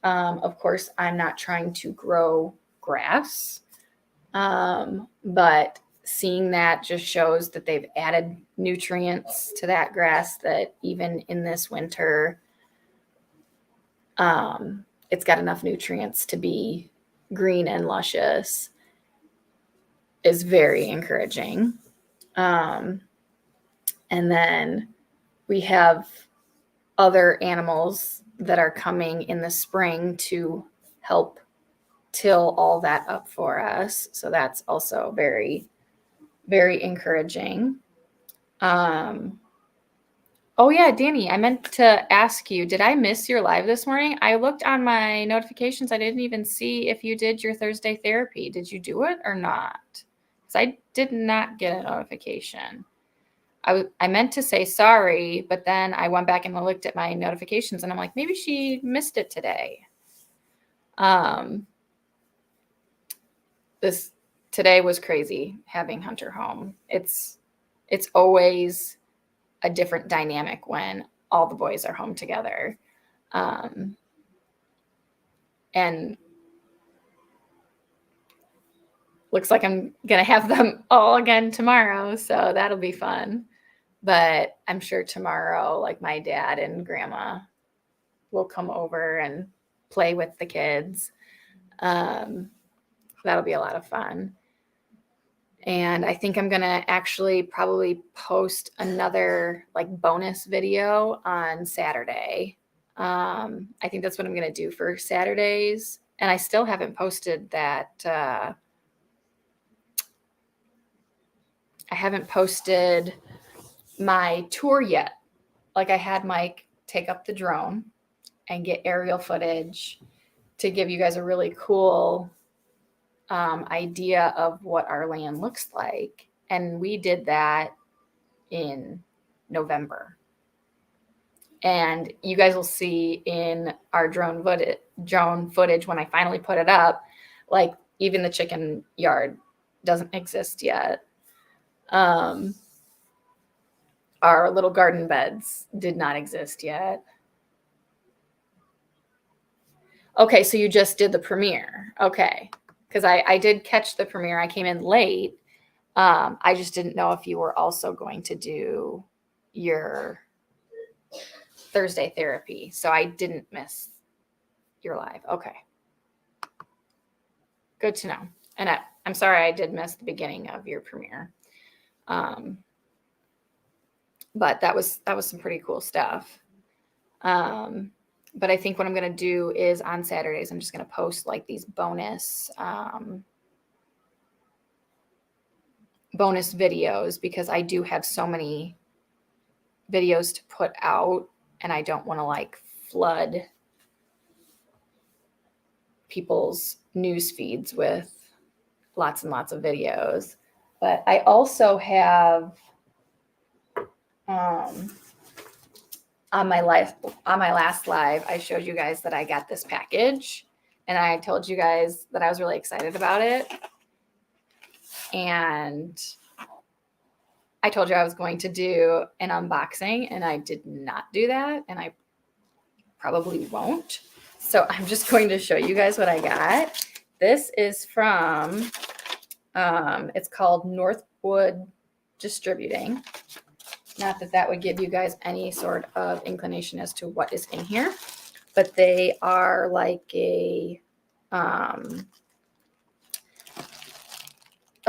Of course, I'm not trying to grow grass, but seeing that just shows that they've added nutrients to that grass that even in this winter, it's got enough nutrients to be green and luscious. Is very encouraging. And then we have other animals that are coming in the spring to help till all that up for us. So that's also very, very encouraging. Oh yeah, Danny, I meant to ask you, did I miss your live this morning? I looked on my notifications. I didn't even see if you did your Thursday therapy. Did you do it or not? Because I did not get a notification. I meant to say sorry, but then I went back and looked at my notifications and I'm like, maybe she missed it today. Today was crazy having Hunter home. It's always a different dynamic when all the boys are home together. And looks like I'm going to have them all again tomorrow. So that'll be fun. But I'm sure tomorrow, like my dad and grandma will come over and play with the kids. That'll be a lot of fun. And I think I'm going to actually probably post another like bonus video on Saturday. I think that's what I'm going to do for Saturdays. And I still haven't posted that. I haven't posted my tour yet. Like I had Mike take up the drone and get aerial footage to give you guys a really cool idea of what our land looks like. And we did that in November. And you guys will see in our drone footage when I finally put it up, like even the chicken yard doesn't exist yet. Our little garden beds did not exist yet. Okay, so you just did the premiere. Okay, because I did catch the premiere. I came in late. I just didn't know if you were also going to do your Thursday therapy. So I didn't miss your live. Okay. Good to know. And I'm sorry I did miss the beginning of your premiere. But that was some pretty cool stuff. But I think what I'm going to do is on Saturdays, I'm just going to post like these bonus videos because I do have so many videos to put out and I don't want to like flood people's news feeds with lots and lots of videos. But I also have on my last live, I showed you guys that I got this package and I told you guys that I was really excited about it. And I told you I was going to do an unboxing and I did not do that. And I probably won't. So I'm just going to show you guys what I got. This is from, it's called Northwood Distributing. Not that that would give you guys any sort of inclination as to what is in here, but they are like a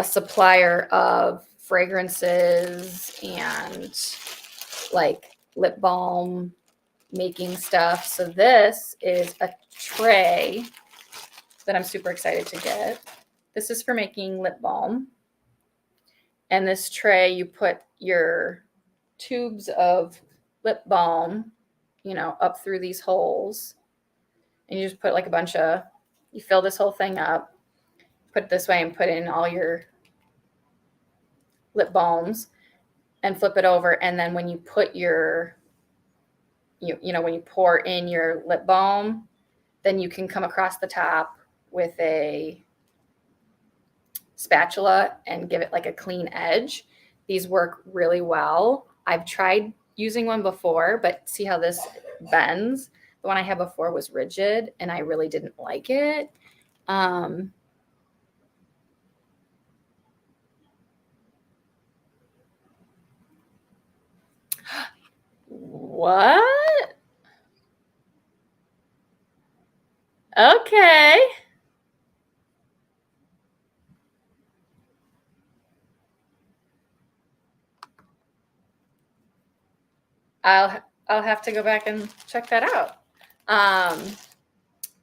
supplier of fragrances and like lip balm making stuff. So this is a tray that I'm super excited to get. This is for making lip balm. And this tray, you put your tubes of lip balm, up through these holes. And you just put like you fill this whole thing up, put it this way and put in all your lip balms and flip it over. And then when you put when you pour in your lip balm, then you can come across the top with a spatula and give it like a clean edge. These work really well. I've tried using one before, but see how this bends? The one I had before was rigid and I really didn't like it. What? Okay. I'll have to go back and check that out.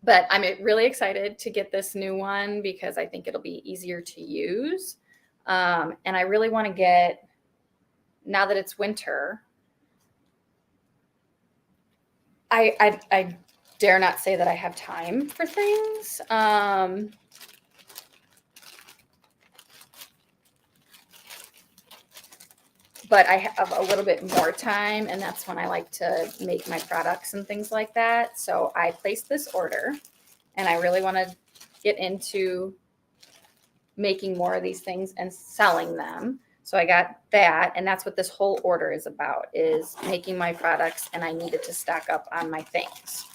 But I'm really excited to get this new one because I think it'll be easier to use. And I really want to get, now that it's winter, I dare not say that I have time for things. But I have a little bit more time, and that's when I like to make my products and things like that. So I placed this order, and I really want to get into making more of these things and selling them. So I got that, and that's what this whole order is about, is making my products, and I needed to stock up on my things.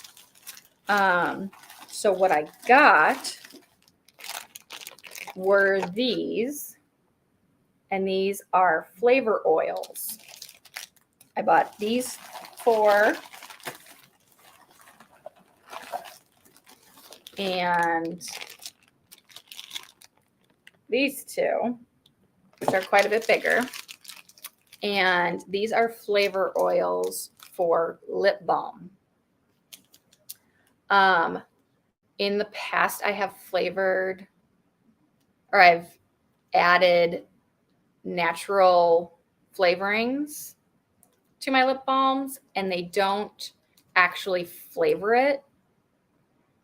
So what I got were these, and these are flavor oils. I bought these 4, and these 2, which are quite a bit bigger. And these are flavor oils for lip balm. In the past, I have flavored, or I've added natural flavorings to my lip balms, and they don't actually flavor it.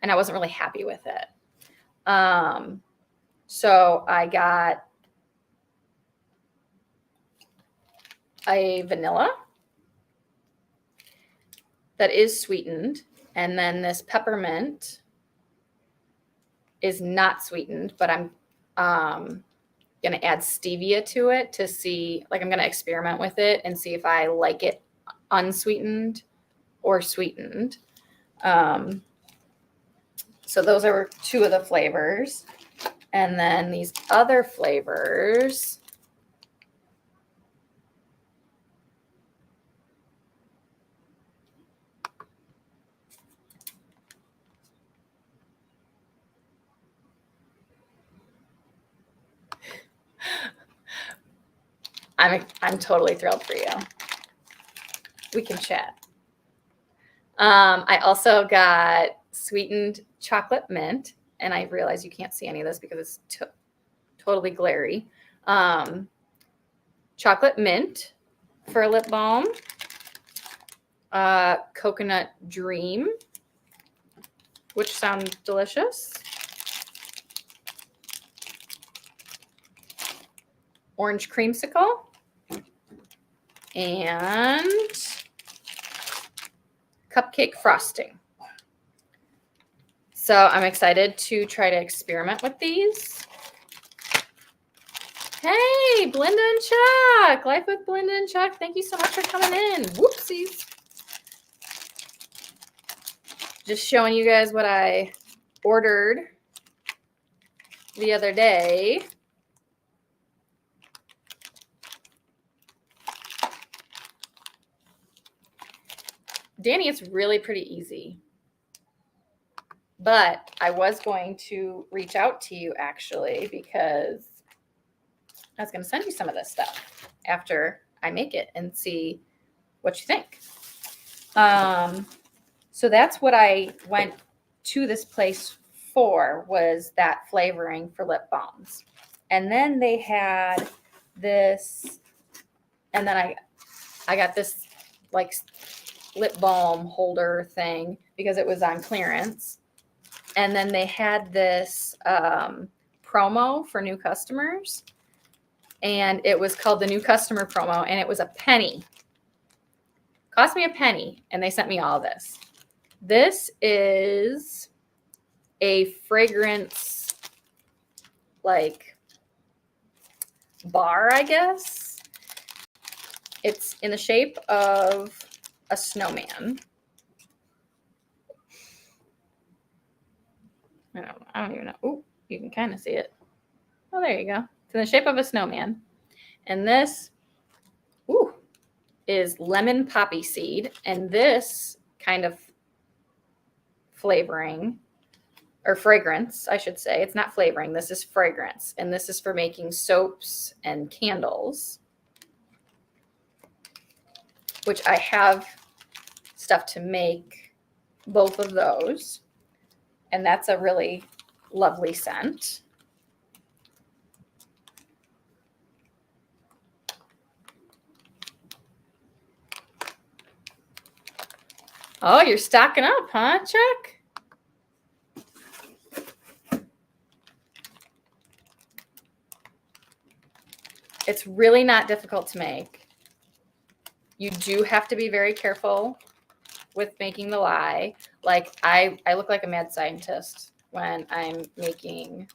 And I wasn't really happy with it. So I got a vanilla that is sweetened, and then this peppermint is not sweetened, but I'm going to add stevia to it to see, like, I'm going to experiment with it and see if I like it unsweetened or sweetened. So those are 2 of the flavors. And then these other flavors, I'm totally thrilled for you. We can chat. I also got sweetened chocolate mint, and I realize you can't see any of this because it's totally glary. Chocolate mint for a lip balm. Coconut dream, which sounds delicious. Orange creamsicle. And cupcake frosting. So I'm excited to try to experiment with these. Hey, Belinda and Chuck. Life with Belinda and Chuck. Thank you so much for coming in. Whoopsies. Just showing you guys what I ordered the other day. Danny, it's really pretty easy. But I was going to reach out to you actually because I was going to send you some of this stuff after I make it and see what you think. So that's what I went to this place for, was that flavoring for lip balms. And then they had this, and then I got this like lip balm holder thing because it was on clearance. And then they had this promo for new customers, and it was called the new customer promo, and it was a penny. Cost me a penny, and they sent me all this. This is a fragrance like bar, I guess. It's in the shape of a snowman. I don't even know. Ooh, you can kind of see it. Oh, there you go. It's in the shape of a snowman. And this, is lemon poppy seed. And this kind of flavoring, or fragrance, I should say. It's not flavoring. This is fragrance. And this is for making soaps and candles, which I have stuff to make both of those. And that's a really lovely scent. Oh, you're stocking up, huh, Chuck? It's really not difficult to make. You do have to be very careful with making the lye. Like I look like a mad scientist when I'm making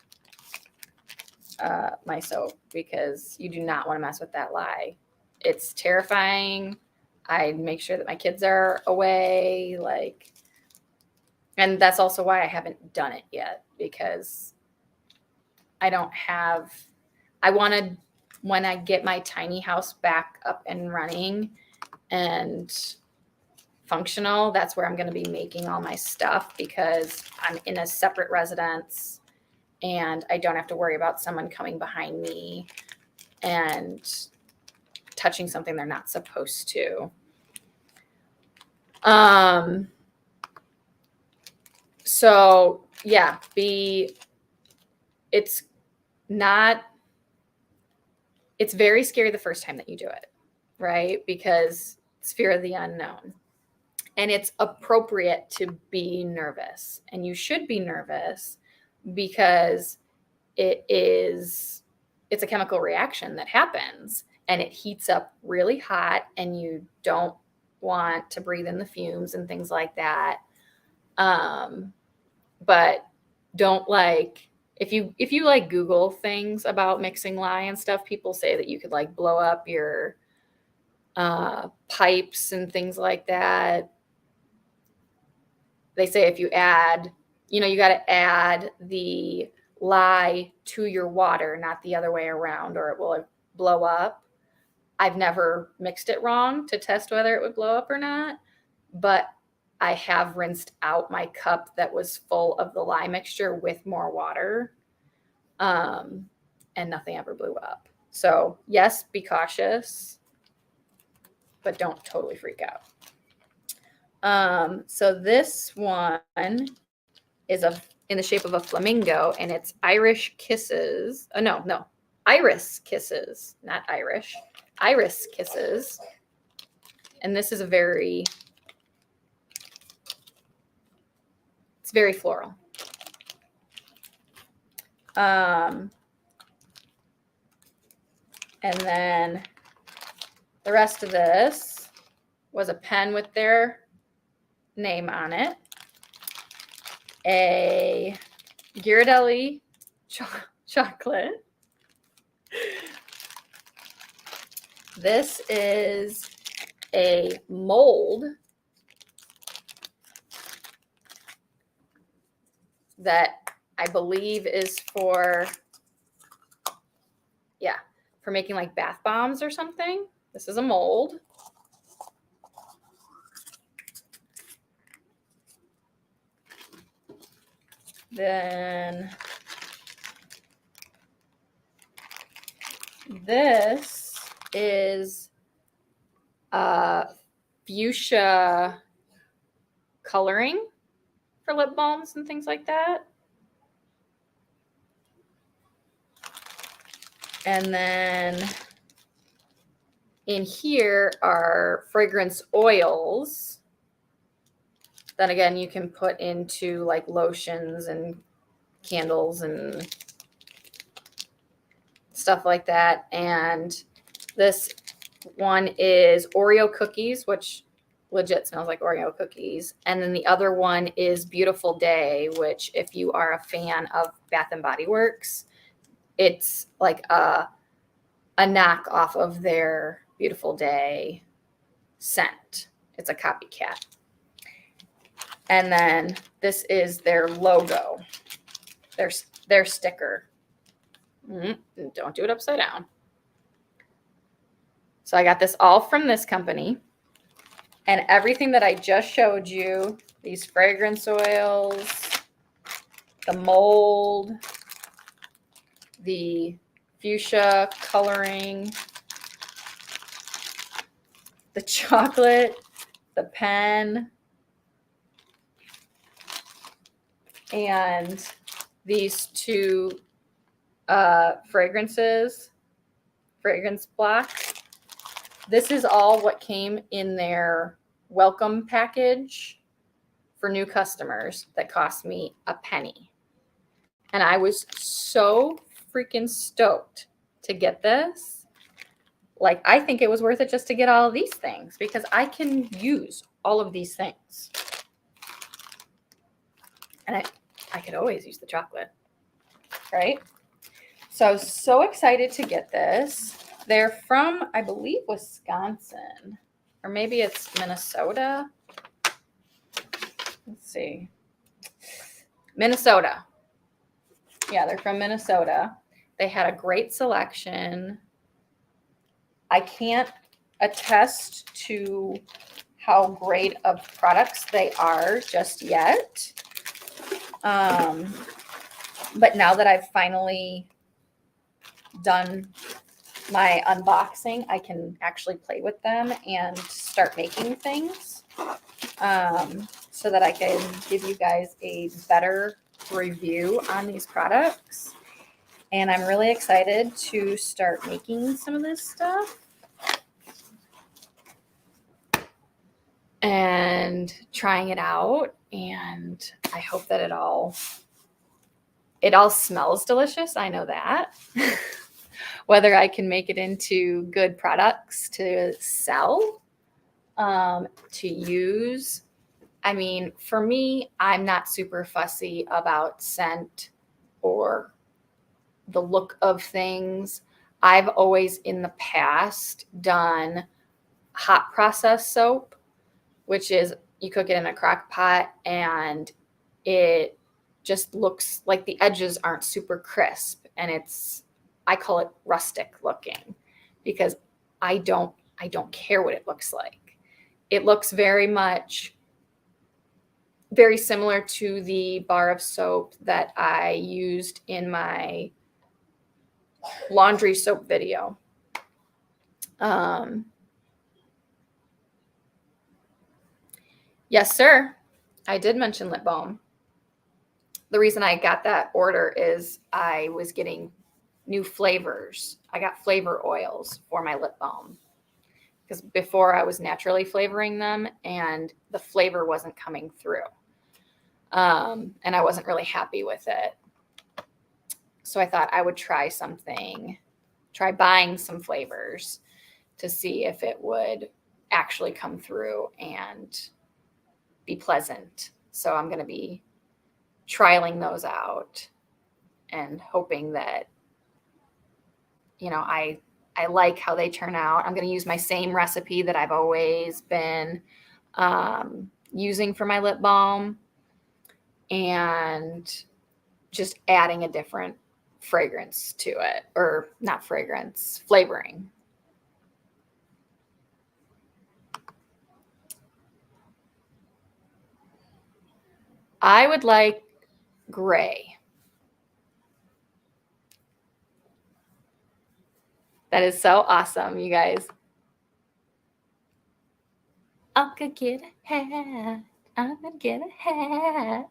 my soap, because you do not want to mess with that lye. It's terrifying. I make sure that my kids are away. Like, And that's also why I haven't done it yet, because I wanted, when I get my tiny house back up and running and functional, that's where I'm going to be making all my stuff, because I'm in a separate residence and I don't have to worry about someone coming behind me and touching something they're not supposed to. So yeah, it's very scary the first time that you do it, right? Because it's fear of the unknown. And it's appropriate to be nervous, and you should be nervous, because it's a chemical reaction that happens, and it heats up really hot, and you don't want to breathe in the fumes and things like that. But don't, like, if you like Google things about mixing lye and stuff, people say that you could like blow up your pipes and things like that. They say if you add, you got to add the lye to your water, not the other way around, or it will blow up. I've never mixed it wrong to test whether it would blow up or not, but I have rinsed out my cup that was full of the lye mixture with more water, and nothing ever blew up. So yes, be cautious, but don't totally freak out. So this one is in the shape of a flamingo, and it's Irish Kisses. Oh, no. Iris Kisses, not Irish. Iris Kisses. And this is it's very floral. And then the rest of this was a pen with their name on it, a Ghirardelli chocolate. This is a mold that I believe is for making like bath bombs or something. This is a mold. Then this is fuchsia coloring for lip balms and things like that. And then in here are fragrance oils that, again, you can put into like lotions and candles and stuff like that. And this one is Oreo cookies, which legit smells like Oreo cookies. And then the other one is Beautiful Day, which, if you are a fan of Bath and Body Works, it's like a knock off of their Beautiful Day scent. It's a copycat. And then this is their logo, their sticker. Don't do it upside down. So I got this all from this company. And everything that I just showed you, these fragrance oils, the mold, the fuchsia coloring, the chocolate, the pen, and these two fragrance blocks. This is all what came in their welcome package for new customers that cost me a penny. And I was so freaking stoked to get this. Like, I think it was worth it just to get all of these things, because I can use all of these things. And I could always use the chocolate, right? So I was so excited to get this. They're from, I believe, Wisconsin, or maybe it's Minnesota. Let's see. Minnesota. Yeah, they're from Minnesota. They had a great selection. I can't attest to how great of products they are just yet. But now that I've finally done my unboxing, I can actually play with them and start making things so that I can give you guys a better review on these products. And I'm really excited to start making some of this stuff and trying it out. And I hope that it all smells delicious. I know that. Whether I can make it into good products to sell, to use. I mean, for me, I'm not super fussy about scent or the look of things. I've always in the past done hot process soap, which is you cook it in a crock pot and it just looks like the edges aren't super crisp, and I call it rustic looking because I don't care what it looks like. It looks very similar to the bar of soap that I used in my laundry soap video. Yes, sir. I did mention lip balm. The reason I got that order is I was getting new flavors. I got flavor oils for my lip balm because before I was naturally flavoring them and the flavor wasn't coming through. And I wasn't really happy with it. So I thought I would try buying some flavors to see if it would actually come through and be pleasant. So I'm going to be trialing those out and hoping that, I like how they turn out. I'm going to use my same recipe that I've always been using for my lip balm and just adding a different fragrance to it, or not fragrance, flavoring. I would like gray. That is so awesome, you guys. I'm gonna get a hat. I'm gonna get a hat.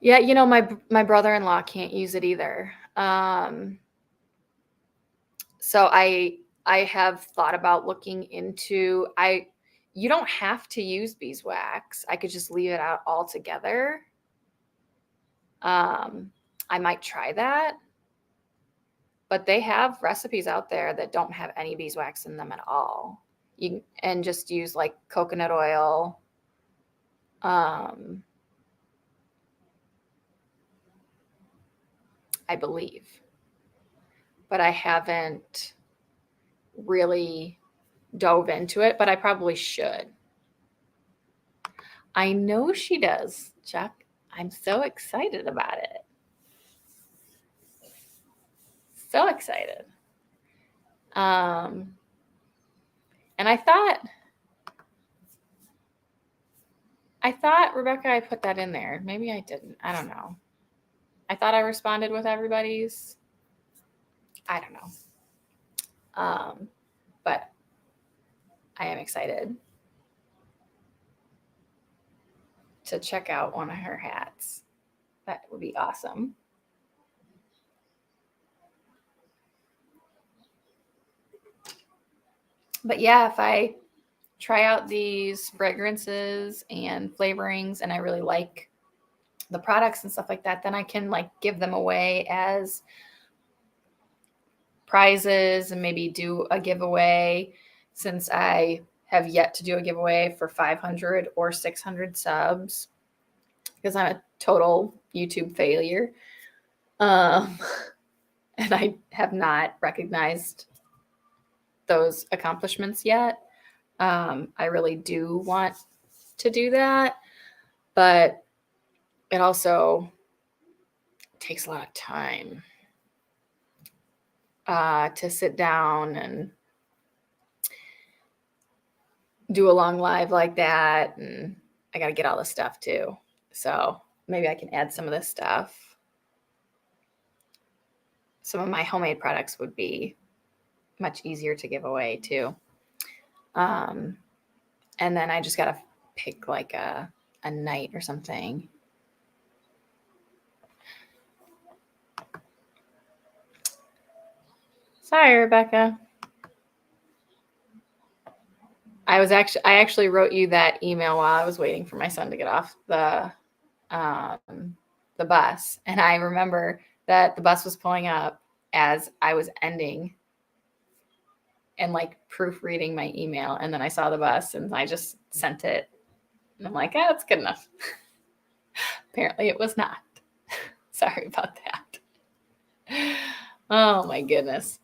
Yeah, my brother-in-law can't use it either. So I have thought about looking into you don't have to use beeswax. I could just leave it out altogether. I might try that. But they have recipes out there that don't have any beeswax in them at all. And just use like coconut oil. I believe. But I haven't really dove into it, but I probably should. I know she does, Chuck. I'm so excited about it. So excited. And I thought, Rebecca, I put that in there. Maybe I didn't. I don't know. I thought I responded with everybody's. I don't know. But I am excited to check out one of her hats. That would be awesome. But yeah, if I try out these fragrances and flavorings and I really like the products and stuff like that, then I can like give them away as prizes and maybe do a giveaway, since I have yet to do a giveaway for 500 or 600 subs because I'm a total YouTube failure. And I have not recognized those accomplishments yet. I really do want to do that, but it also takes a lot of time to sit down and do a long live like that. And I got to get all this stuff too. So maybe I can add some of this stuff. Some of my homemade products would be much easier to give away too. And then I just got to pick like a night or something. Sorry, Rebecca. I actually wrote you that email while I was waiting for my son to get off the bus. And I remember that the bus was pulling up as I was ending and like proofreading my email. And then I saw the bus and I just sent it. And I'm like, that's good enough. Apparently it was not. Sorry about that. Oh my goodness.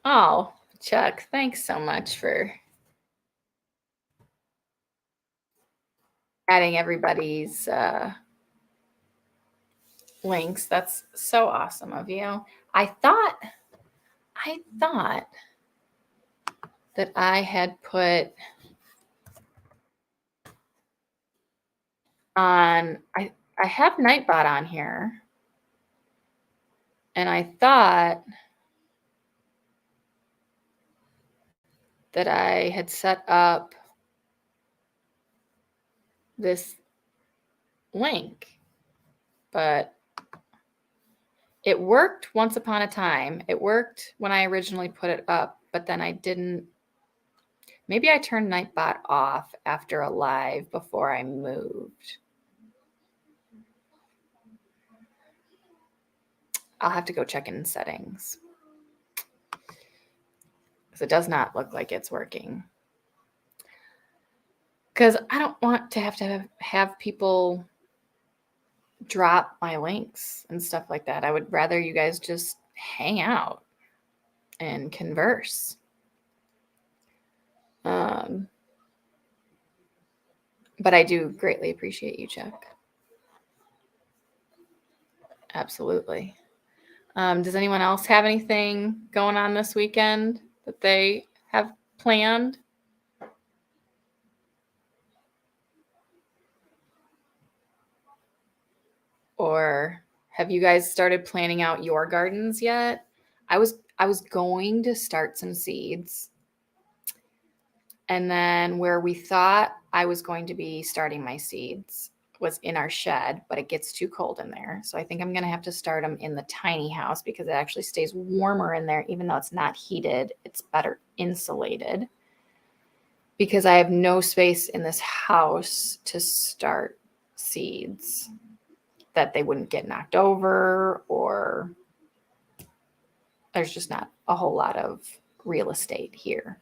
Oh, Chuck, thanks so much for adding everybody's links. That's so awesome of you. I thought that I had put on, I have Nightbot on here. And I thought that I had set up this link, but it worked once upon a time. It worked when I originally put it up, but then I didn't. Maybe I turned Nightbot off after a live before I moved. I'll have to go check in settings because it does not look like it's working. Because I don't want to have people drop my links and stuff like that. I would rather you guys just hang out and converse. But I do greatly appreciate you, Chuck. Absolutely. Does anyone else have anything going on this weekend that they have planned? Or have you guys started planning out your gardens yet? I was going to start some seeds. And then where we thought I was going to be starting my seeds was in our shed, but it gets too cold in there. So I think I'm going to have to start them in the tiny house because it actually stays warmer in there, even though it's not heated. It's better insulated because I have no space in this house to start seeds that they wouldn't get knocked over, or there's just not a whole lot of real estate here.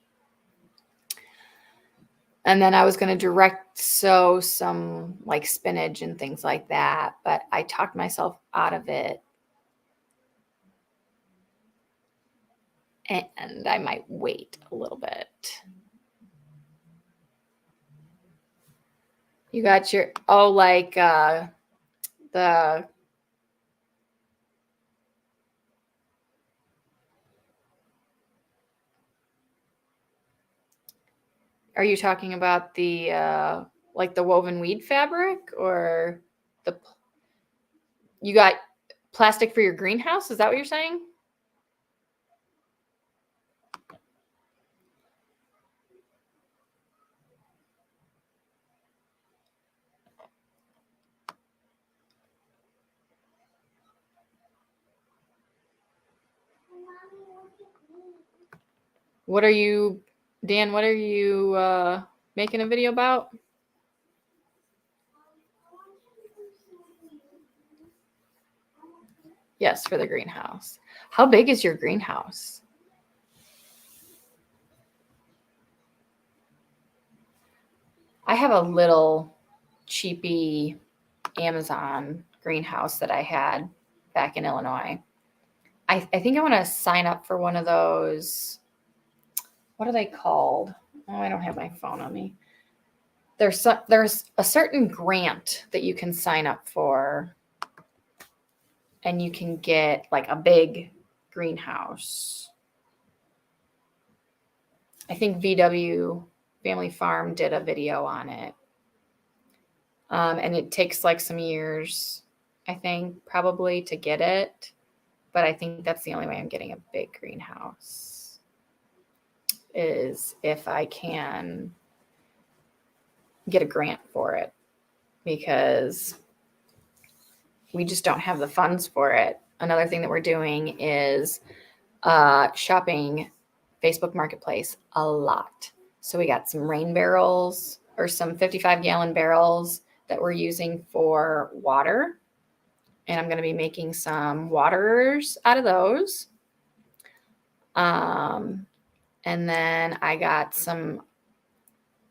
And then I was going to direct sow some like spinach and things like that, but I talked myself out of it. And I might wait a little bit. You got your, the, are you talking about the, like the woven weed fabric, or you got plastic for your greenhouse? Is that what you're saying? Dan, what are you making a video about? Yes, for the greenhouse. How big is your greenhouse? I have a little cheapy Amazon greenhouse that I had back in Illinois. I think I want to sign up for one of those. What are they called? Oh, I don't have my phone on me. There's a certain grant that you can sign up for, and you can get like a big greenhouse. I think VW Family Farm did a video on it. And it takes like some years, I think, probably to get it. But I think that's the only way I'm getting a big greenhouse, is if I can get a grant for it, because we just don't have the funds for it. Another thing that we're doing is shopping Facebook Marketplace a lot. So we got some rain barrels, or some 55-gallon barrels that we're using for water. And I'm going to be making some waterers out of those. And then I got some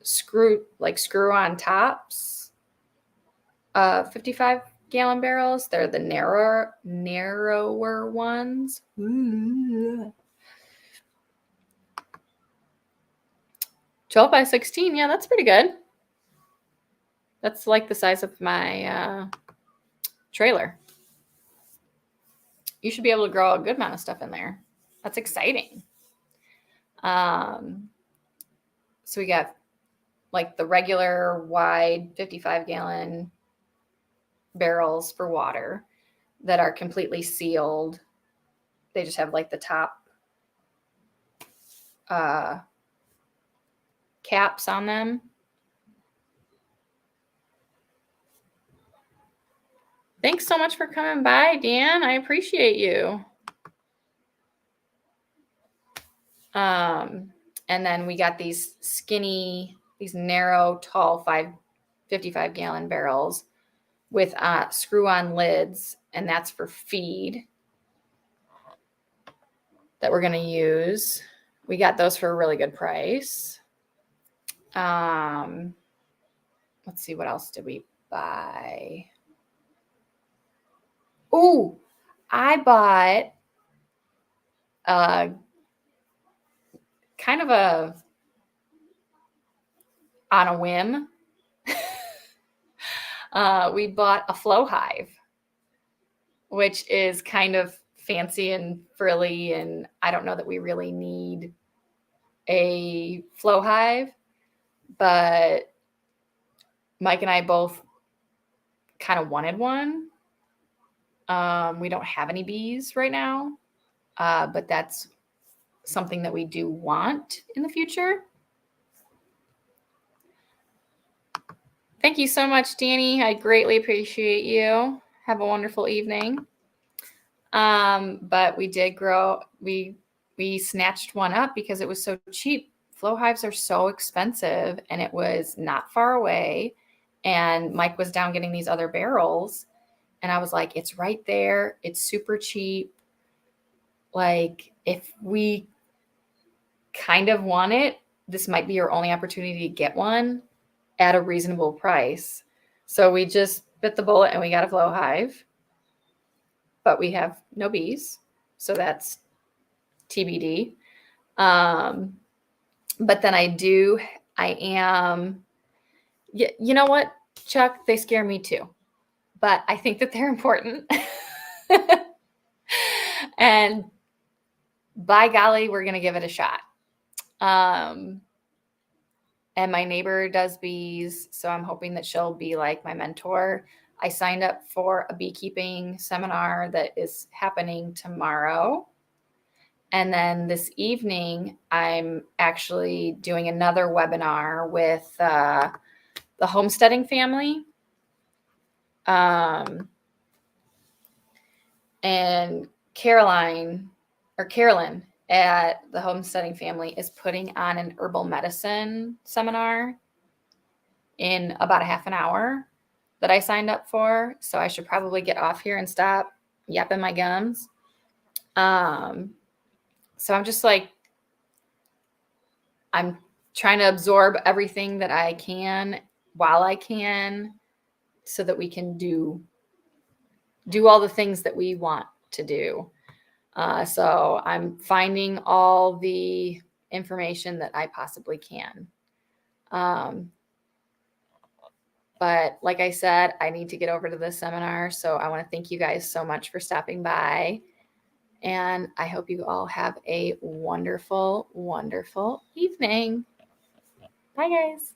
screw-on tops, 55-gallon barrels. They're the narrower ones. Ooh. 12 by 16. Yeah, that's pretty good. That's like the size of my trailer. You should be able to grow a good amount of stuff in there. That's exciting. So we got like the regular wide 55-gallon barrels for water that are completely sealed. They just have like the top caps on them. Thanks so much for coming by, Dan. I appreciate you. And then we got these narrow, tall 55-gallon barrels with screw-on lids, and that's for feed that we're going to use. We got those for a really good price. Let's see, what else did we buy? Oh, I bought kind of on a whim. We bought a flow hive, which is kind of fancy and frilly, and I don't know that we really need a flow hive, but Mike and I both kind of wanted one. We don't have any bees right now, but that's something that we do want in the future. Thank you so much, Danny. I greatly appreciate you. Have a wonderful evening. But we did grow, we snatched one up because it was so cheap. Flow hives are so expensive, and it was not far away. And Mike was down getting these other barrels, and I was like, it's right there. It's super cheap. Like, if we kind of want it, this might be your only opportunity to get one at a reasonable price. So we just bit the bullet and we got a flow hive, but we have no bees. So that's TBD. But then you know what, Chuck, they scare me too, but I think that they're important. And by golly, we're going to give it a shot. And my neighbor does bees, so I'm hoping that she'll be like my mentor. I signed up for a beekeeping seminar that is happening tomorrow. And then this evening, I'm actually doing another webinar with the homesteading family. And Carolyn at the homesteading family is putting on an herbal medicine seminar in about a half an hour that I signed up for. So I should probably get off here and stop yapping my gums. So I'm just like, I'm trying to absorb everything that I can while I can, so that we can do do all the things that we want to do. So I'm finding all the information that I possibly can. But like I said, I need to get over to the seminar. So I want to thank you guys so much for stopping by. And I hope you all have a wonderful, wonderful evening. Bye, guys.